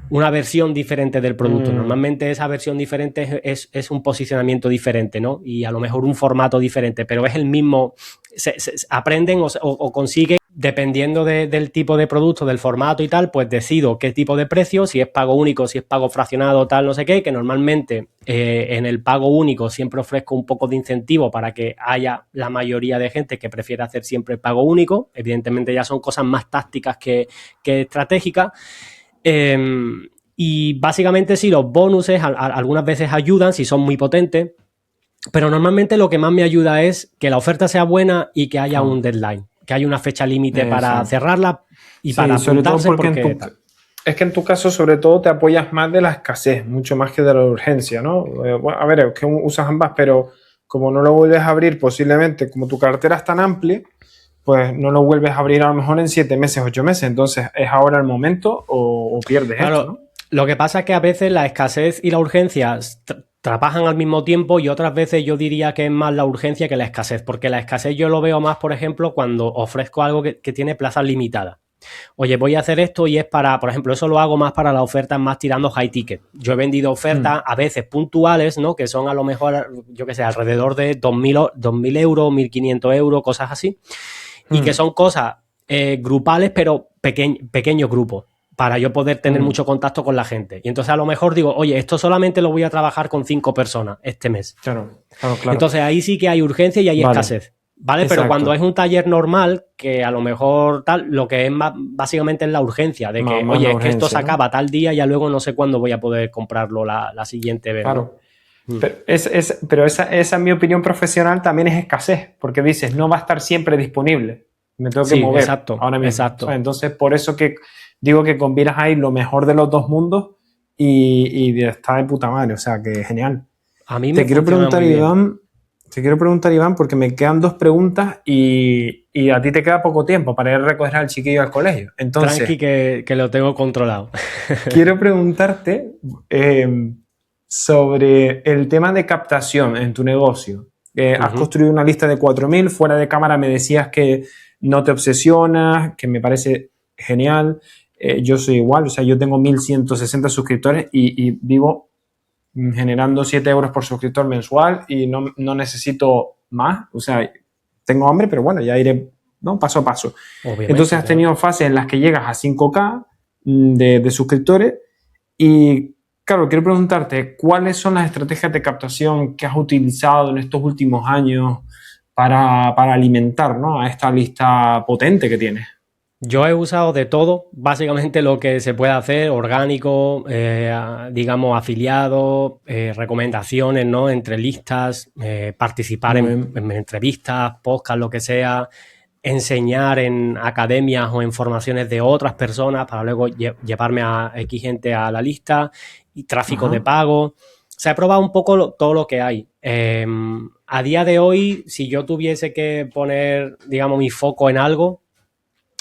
una versión diferente del producto. Normalmente esa versión diferente es un posicionamiento diferente, ¿no? Y a lo mejor un formato diferente, pero es el mismo. Se aprenden o consiguen, dependiendo del tipo de producto, del formato y tal, pues decido qué tipo de precio, si es pago único, si es pago fraccionado, tal, no sé qué, que normalmente en el pago único siempre ofrezco un poco de incentivo para que haya la mayoría de gente que prefiere hacer siempre pago único. Evidentemente ya son cosas más tácticas que estratégicas. Y básicamente sí, los bonuses algunas veces ayudan si son muy potentes, pero normalmente lo que más me ayuda es que la oferta sea buena y que haya un deadline, que haya una fecha límite para cerrarla y para apuntarse, porque es que en tu caso sobre todo te apoyas más de la escasez, mucho más que de la urgencia, ¿no? Bueno, a ver, es que usas ambas, pero como no lo vuelves a abrir posiblemente, como tu cartera es tan amplia, pues no lo vuelves a abrir a lo mejor en 7 meses, 8 meses. Entonces, ¿es ahora el momento o pierdes esto, no? Lo que pasa es que a veces la escasez y la urgencia trabajan al mismo tiempo, y otras veces yo diría que es más la urgencia que la escasez, porque la escasez yo lo veo más, por ejemplo, cuando ofrezco algo que tiene plazas limitadas. Oye, voy a hacer esto y es para, por ejemplo, eso lo hago más para las ofertas más tirando high ticket. Yo he vendido ofertas a veces puntuales, ¿no? Que son a lo mejor, yo qué sé, alrededor de 2.000 euros, 1.500 euros, cosas así. Y que son cosas grupales, pero pequeños grupos, para yo poder tener mucho contacto con la gente. Y entonces a lo mejor digo, oye, esto solamente lo voy a trabajar con 5 personas este mes. Claro. Entonces ahí sí que hay urgencia y hay escasez, ¿vale? Exacto. Pero cuando es un taller normal, que a lo mejor tal, lo que es más, básicamente es la urgencia, de que, oye, es que esto se acaba tal día y ya luego no sé cuándo voy a poder comprarlo la siguiente vez. Claro. Pero esa es mi opinión profesional, también es escasez, porque dices, no va a estar siempre disponible. Me tengo que mover ahora mismo. Exacto. Entonces, por eso que digo que combinas ahí lo mejor de los dos mundos y está de puta madre. O sea, que genial. A mí me quiero preguntar, Iván, porque me quedan 2 preguntas y a ti te queda poco tiempo para ir a recoger al chiquillo al colegio. Entonces, tranqui, que lo tengo controlado. Quiero preguntarte sobre el tema de captación en tu negocio. Has construido una lista de 4.000, fuera de cámara me decías que no te obsesionas, que me parece genial. yo soy igual, o sea, yo tengo 1.160 suscriptores y vivo generando 7 euros por suscriptor mensual y no necesito más, o sea, tengo hambre, pero bueno, ya iré, ¿no? Paso a paso. Obviamente, Entonces has tenido fases en las que llegas a 5K de suscriptores y, claro, quiero preguntarte, ¿cuáles son las estrategias de captación que has utilizado en estos últimos años para alimentar, ¿no? A esta lista potente que tienes? yo he usado de todo, básicamente lo que se puede hacer, orgánico, digamos, afiliados, recomendaciones, ¿no? Entre listas, participar en entrevistas, podcast, lo que sea, enseñar en academias o en formaciones de otras personas para luego llevarme a X gente a la lista y tráfico de pago. Se ha probado un poco todo lo que hay. A día de hoy, si yo tuviese que poner, digamos, mi foco en algo,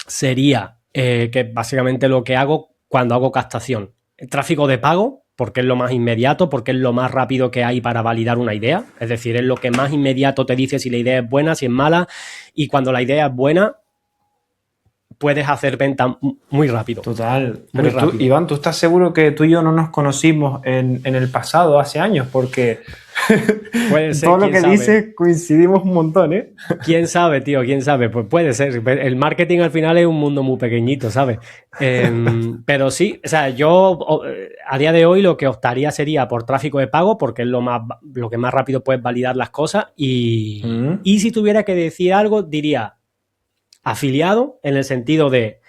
sería que básicamente lo que hago cuando hago captación. El tráfico de pago, porque es lo más inmediato, porque es lo más rápido que hay para validar una idea. Es decir, es lo que más inmediato te dice si la idea es buena, si es mala. Y cuando la idea es buena, puedes hacer venta muy rápido. Total. Pero tú, Iván, ¿tú estás seguro que tú y yo no nos conocimos en el pasado, hace años? Porque puede ser, todo lo que dices coincidimos un montón, ¿eh? ¿Quién sabe, tío? ¿Quién sabe? Pues puede ser. El marketing al final es un mundo muy pequeñito, ¿sabes? Pero sí, o sea, yo a día de hoy lo que optaría sería por tráfico de pago, porque es lo que más rápido puedes validar las cosas. Y si tuviera que decir algo, diría afiliado, en el sentido de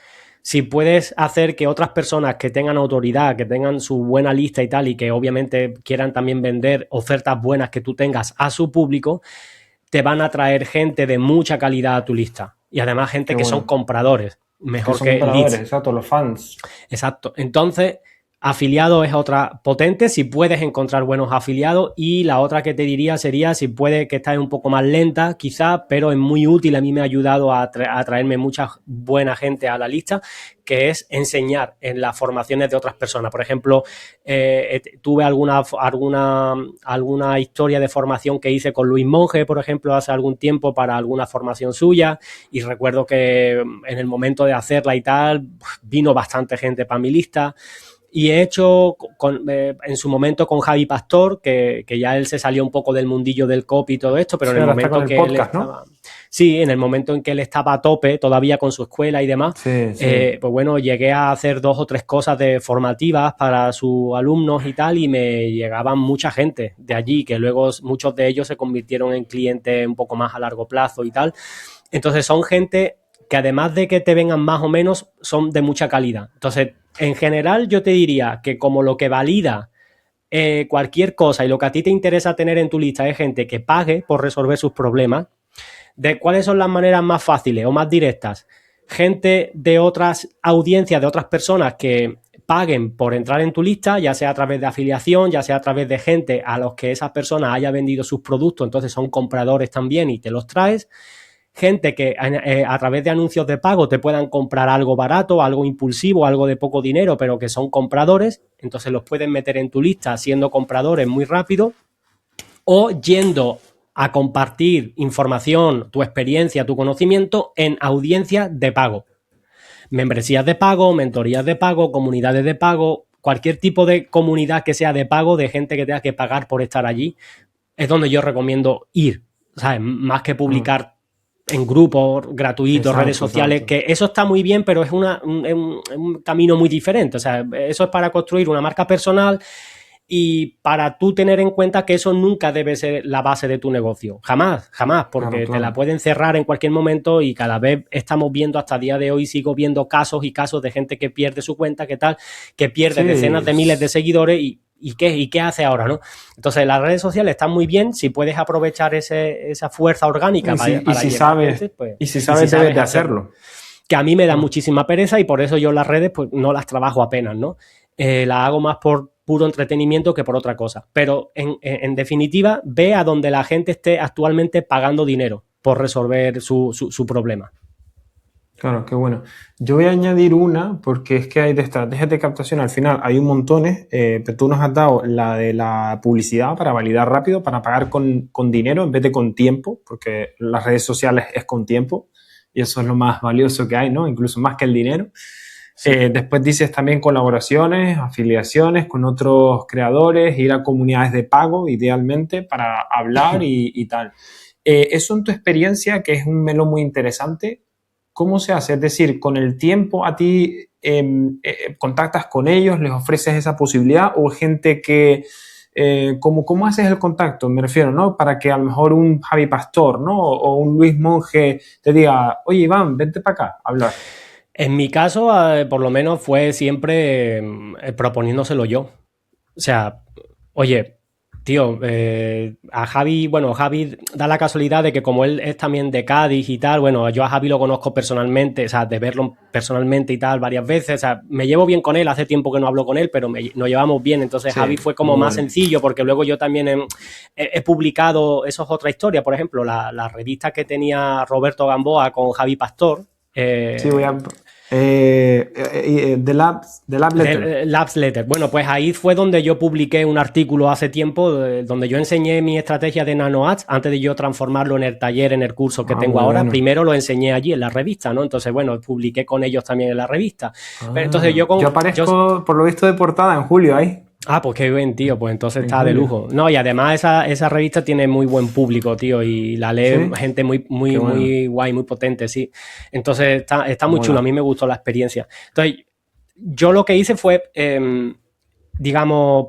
si puedes hacer que otras personas que tengan autoridad, que tengan su buena lista y tal, y que obviamente quieran también vender ofertas buenas que tú tengas a su público, te van a traer gente de mucha calidad a tu lista. Y además gente que son compradores, mejor que leads. Exacto, los fans. Exacto. Entonces, afiliado es otra potente, si puedes encontrar buenos afiliados. Y la otra que te diría sería, si puede, que esta es un poco más lenta quizá, pero es muy útil, a mí me ha ayudado a traerme mucha buena gente a la lista, que es enseñar en las formaciones de otras personas. Por ejemplo, tuve alguna historia de formación que hice con Luis Monge, por ejemplo, hace algún tiempo para alguna formación suya, y recuerdo que en el momento de hacerla y tal, vino bastante gente para mi lista. Y he hecho en su momento con Javi Pastor, que ya él se salió un poco del mundillo del copy y todo esto, pero sí, en el momento en que podcast, él estaba, ¿no? Sí, en el momento en que él estaba a tope todavía con su escuela y demás, sí. Pues bueno, llegué a hacer 2 o 3 cosas de formativas para sus alumnos y tal, y me llegaban mucha gente de allí, que luego muchos de ellos se convirtieron en clientes un poco más a largo plazo y tal. Entonces son gente que además de que te vengan más o menos, son de mucha calidad. Entonces, en general, yo te diría que como lo que valida cualquier cosa y lo que a ti te interesa tener en tu lista es gente que pague por resolver sus problemas, ¿de cuáles son las maneras más fáciles o más directas? Gente de otras audiencias, de otras personas que paguen por entrar en tu lista, ya sea a través de afiliación, ya sea a través de gente a los que esas personas haya vendido sus productos, entonces son compradores también y te los traes. Gente que a través de anuncios de pago te puedan comprar algo barato, algo impulsivo, algo de poco dinero, pero que son compradores, entonces los puedes meter en tu lista siendo compradores muy rápido, o yendo a compartir información, tu experiencia, tu conocimiento en audiencias de pago. Membresías de pago, mentorías de pago, comunidades de pago, cualquier tipo de comunidad que sea de pago, de gente que tenga que pagar por estar allí, es donde yo recomiendo ir, ¿sabes? Más que publicar en grupos gratuitos, exacto, redes sociales, exacto. Que eso está muy bien, pero es un camino muy diferente. O sea, eso es para construir una marca personal y para tú tener en cuenta que eso nunca debe ser la base de tu negocio. Jamás, jamás, porque claro. Te la pueden cerrar en cualquier momento y cada vez estamos viendo, hasta el día de hoy, sigo viendo casos y casos de gente que pierde su cuenta, ¿qué tal? Que pierde decenas de miles de seguidores ¿Y qué hace ahora, no? Entonces, las redes sociales están muy bien si puedes aprovechar esa fuerza orgánica para si sabes, gente, pues, y si sabes debes de hacerlo. Que a mí me da muchísima pereza y por eso yo las redes pues no las trabajo apenas, ¿no? Las hago más por puro entretenimiento que por otra cosa. Pero, en definitiva, ve a donde la gente esté actualmente pagando dinero por resolver su problema. Claro, qué bueno. Yo voy a añadir una, porque es que hay de estrategias de captación, al final hay un montones, pero tú nos has dado la de la publicidad para validar rápido, para pagar con dinero en vez de con tiempo, porque las redes sociales es con tiempo y eso es lo más valioso que hay, ¿no? Incluso más que el dinero. Sí. Después dices también colaboraciones, afiliaciones con otros creadores, ir a comunidades de pago, idealmente, para hablar y tal. Eso en tu experiencia, que es un melón muy interesante, ¿cómo se hace? Es decir, con el tiempo a ti contactas con ellos, les ofreces esa posibilidad o gente que... ¿cómo haces el contacto? Me refiero, ¿no? Para que a lo mejor un Javi Pastor, ¿no? O un Luis Monge te diga, oye, Iván, vente para acá a hablar. En mi caso, por lo menos fue siempre proponiéndoselo yo. O sea, oye, tío, a Javi, bueno, Javi da la casualidad de que como él es también de Cádiz y tal, bueno, yo a Javi lo conozco personalmente, o sea, de verlo personalmente y tal varias veces, o sea, me llevo bien con él, hace tiempo que no hablo con él, pero nos llevamos bien, entonces Sí, Javi fue como muy más bueno. sencillo, porque luego yo también he publicado, eso es otra historia, por ejemplo, la revista que tenía Roberto Gamboa con Javi Pastor, Sí, voy eh, a... The Lab Letter. Labs Letter. Bueno, pues ahí fue donde yo publiqué un artículo hace tiempo donde yo enseñé mi estrategia de nano ads antes de yo transformarlo en el taller, en el curso que Ah, tengo muy ahora. bueno. Primero lo enseñé allí en la revista, ¿no? Entonces, bueno, publiqué con ellos también en la revista. Pero entonces Ah, yo aparezco, por lo visto, de portada en julio ahí. pues qué bien, tío. Pues entonces En está de julio. lujo. No, y además esa revista tiene muy buen público, tío, y la lee Sí, gente muy, qué muy, bueno. muy guay, muy potente, sí. Entonces está muy chulo. A Mola. mí me gustó la experiencia. Entonces, yo lo que hice fue digamos,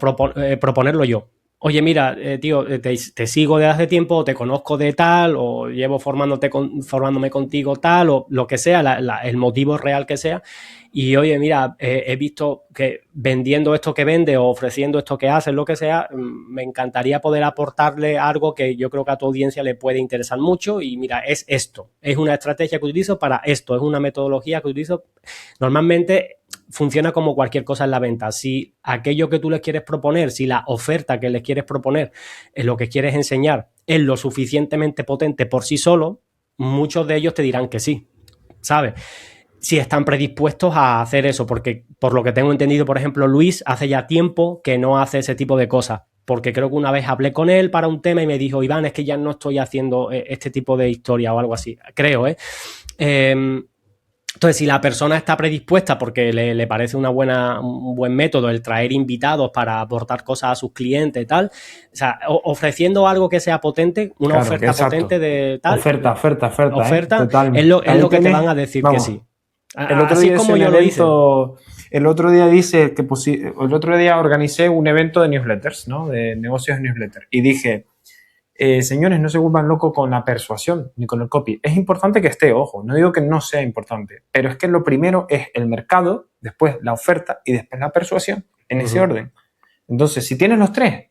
proponerlo yo. Oye, mira, tío, te sigo desde hace tiempo, te conozco de tal, o llevo formándome contigo tal, o lo que sea, el motivo real que sea. Y oye, mira, he visto que vendiendo esto que vende o ofreciendo esto que haces, lo que sea, me encantaría poder aportarle algo que yo creo que a tu audiencia le puede interesar mucho. Y mira, es esto, es una estrategia que utilizo para esto, es una metodología que utilizo. Normalmente funciona como cualquier cosa en la venta. Si aquello que tú les quieres proponer, si la oferta que les quieres proponer es lo que quieres enseñar es lo suficientemente potente por sí solo, muchos de ellos te dirán que sí, ¿sabes? Si están predispuestos a hacer eso, porque por lo que tengo entendido, por ejemplo, Luis hace ya tiempo que no hace ese tipo de cosas, porque creo que una vez hablé con él para un tema y me dijo, Iván, es que ya no estoy haciendo este tipo de historia o algo así, creo, ¿eh? Entonces, si la persona está predispuesta porque le parece un buen método el traer invitados para aportar cosas a sus clientes y tal, o sea, ofreciendo algo que sea potente, una Claro, que oferta potente exacto. de tal, Oferta, oferta, oferta, ¿eh? oferta, Total. es Ahí lo que te van tienes, a decir que vamos, sí. el otro Así día como hice un yo lo hice. evento, el otro día dice que el otro día organicé un evento de newsletters, ¿no? De negocios de newsletter. Y dije, señores, no se vuelvan locos con la persuasión ni con el copy. Es importante que esté, ojo, no digo que no sea importante, pero es que lo primero es el mercado, después la oferta y después la persuasión, en ese orden. Entonces, si tienes los tres,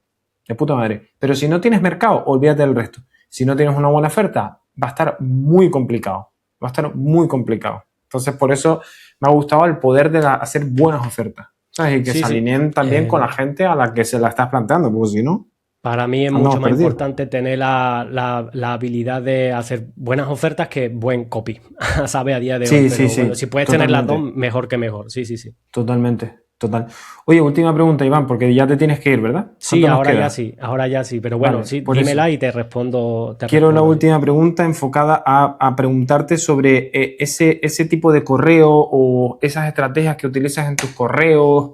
de puta madre. Pero si no tienes mercado, olvídate del resto. Si no tienes una buena oferta, va a estar muy complicado. Va a estar muy complicado. Entonces, por eso me ha gustado el poder de hacer buenas ofertas. ¿Sabes? Y que Sí, se sí. alineen también con la gente a la que se la estás planteando, porque si no, Para mí es mucho andamos más perdidos. importante tener la habilidad de hacer buenas ofertas que buen copy, sabe a día de hoy. Sí, sí, Pero bueno, si sí, puedes tener las dos, totalmente. mejor que mejor. Sí, sí, sí. Totalmente, total. Oye, última pregunta, Iván, porque ya te tienes que ir, ¿verdad? Sí, ¿Cuánto nos queda? ahora ya sí. Pero bueno, Vale, sí, por eso. dímela y te Quiero la respondo yo. última pregunta enfocada a preguntarte sobre ese tipo de correo o esas estrategias que utilizas en tus correos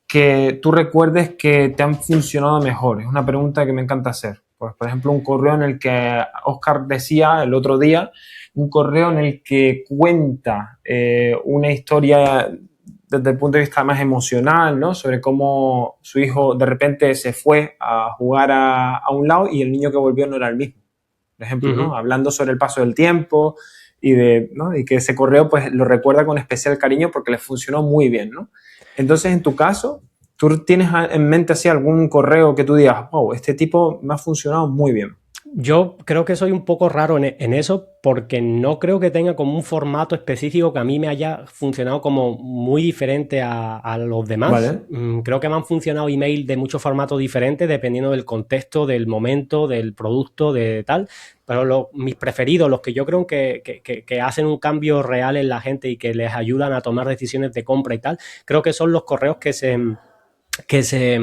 que tú recuerdes que te han funcionado mejor. Es una pregunta que me encanta hacer. Pues, por ejemplo, un correo en el que Oscar decía el otro día, un correo en el que cuenta una historia desde el punto de vista más emocional, ¿no? Sobre cómo su hijo de repente se fue a jugar a un lado y el niño que volvió no era el mismo, por ejemplo, ¿no? Ujú. Hablando sobre el paso del tiempo y, ¿no? Y que ese correo pues lo recuerda con especial cariño porque le funcionó muy bien, ¿no? Entonces, en tu caso, ¿tú tienes en mente así algún correo que tú digas, wow, este tipo me ha funcionado muy bien? Yo creo que soy un poco raro en eso porque no creo que tenga como un formato específico que a mí me haya funcionado como muy diferente a los demás. ¿Vale? Creo que me han funcionado email de muchos formatos diferentes dependiendo del contexto, del momento, del producto, de tal. Pero mis preferidos, los que yo creo que hacen un cambio real en la gente y que les ayudan a tomar decisiones de compra y tal, creo que son los correos que se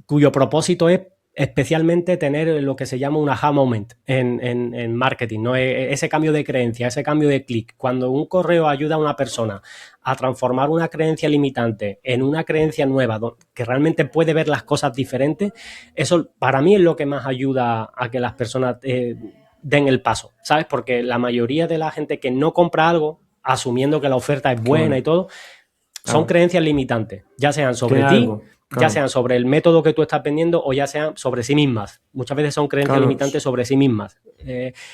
cuyo propósito es especialmente tener lo que se llama un aha moment en marketing, ¿no? Ese cambio de creencia, ese cambio de clic. Cuando un correo ayuda a una persona a transformar una creencia limitante en una creencia nueva, que realmente puede ver las cosas diferentes, eso para mí es lo que más ayuda a que las personas den el paso, ¿sabes? Porque la mayoría de la gente que no compra algo, asumiendo que la oferta es buena y todo, son creencias limitantes, ya sean sobre ti, ya sean sobre el método que tú estás vendiendo o ya sean sobre sí mismas. Muchas veces son creencias limitantes sobre sí mismas.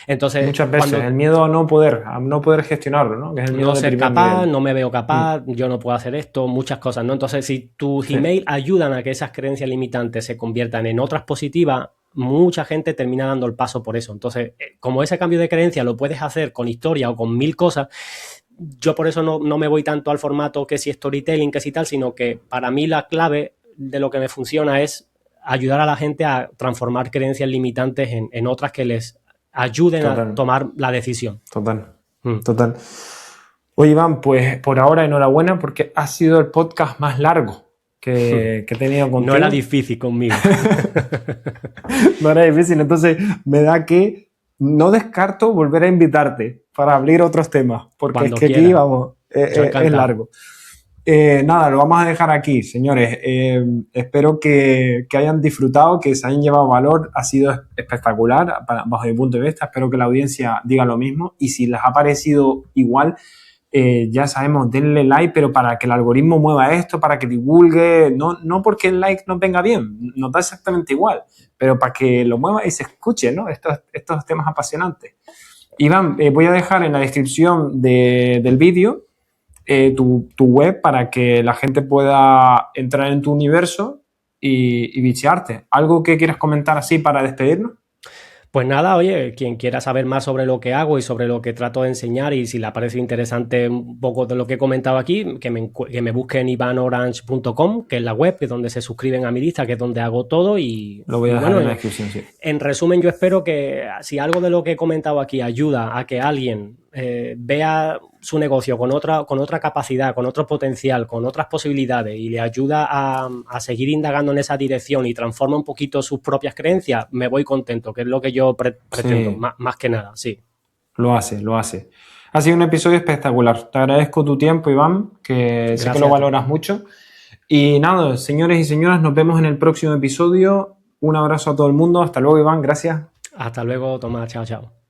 Entonces, muchas veces el miedo a no poder gestionarlo, ¿no? Que es el miedo no ser capaz, no me veo capaz, yo no puedo hacer esto, muchas cosas, ¿no? Entonces, si tus emails ayudan a que esas creencias limitantes se conviertan en otras positivas, mucha gente termina dando el paso por eso. Entonces, como ese cambio de creencia lo puedes hacer con historia o con 1000 cosas, yo por eso no me voy tanto al formato que si storytelling, que si tal, sino que para mí la clave de lo que me funciona es ayudar a la gente a transformar creencias limitantes en otras que les ayuden a tomar la decisión. Total. Oye, Iván, pues por ahora enhorabuena porque ha sido el podcast más largo que he tenido contigo. No era difícil conmigo. No era difícil, entonces me da que no descarto volver a invitarte para abrir otros temas, porque cuando es que quiera. Aquí, vamos, es largo. Nada, lo vamos a dejar aquí, señores. Espero que hayan disfrutado, que se hayan llevado valor. Ha sido espectacular bajo mi punto de vista. Espero que la audiencia diga lo mismo. Y si les ha parecido igual, ya sabemos, denle like, pero para que el algoritmo mueva esto, para que divulgue, no porque el like nos venga bien, nos da exactamente igual, pero para que lo mueva y se escuche, ¿no? Estos temas apasionantes. Iván, voy a dejar en la descripción del vídeo tu web para que la gente pueda entrar en tu universo y bichearte. ¿Algo que quieras comentar así para despedirnos? Pues nada, oye, quien quiera saber más sobre lo que hago y sobre lo que trato de enseñar y si le parece interesante un poco de lo que he comentado aquí, que me busque en ivanorange.com, que es la web, que es donde se suscriben a mi lista, que es donde hago todo y... Lo voy a dejar en la descripción, sí. En resumen, yo espero que si algo de lo que he comentado aquí ayuda a que alguien vea su negocio con otra capacidad, con otro potencial, con otras posibilidades y le ayuda a seguir indagando en esa dirección y transforma un poquito sus propias creencias, me voy contento, que es lo que yo pretendo, sí. Más que nada, sí. Lo hace. Ha sido un episodio espectacular. Te agradezco tu tiempo, Iván, que sé que lo valoras mucho. Y nada, señores y señoras, nos vemos en el próximo episodio. Un abrazo a todo el mundo. Hasta luego, Iván. Gracias. Hasta luego, Tomás. Chao, chao.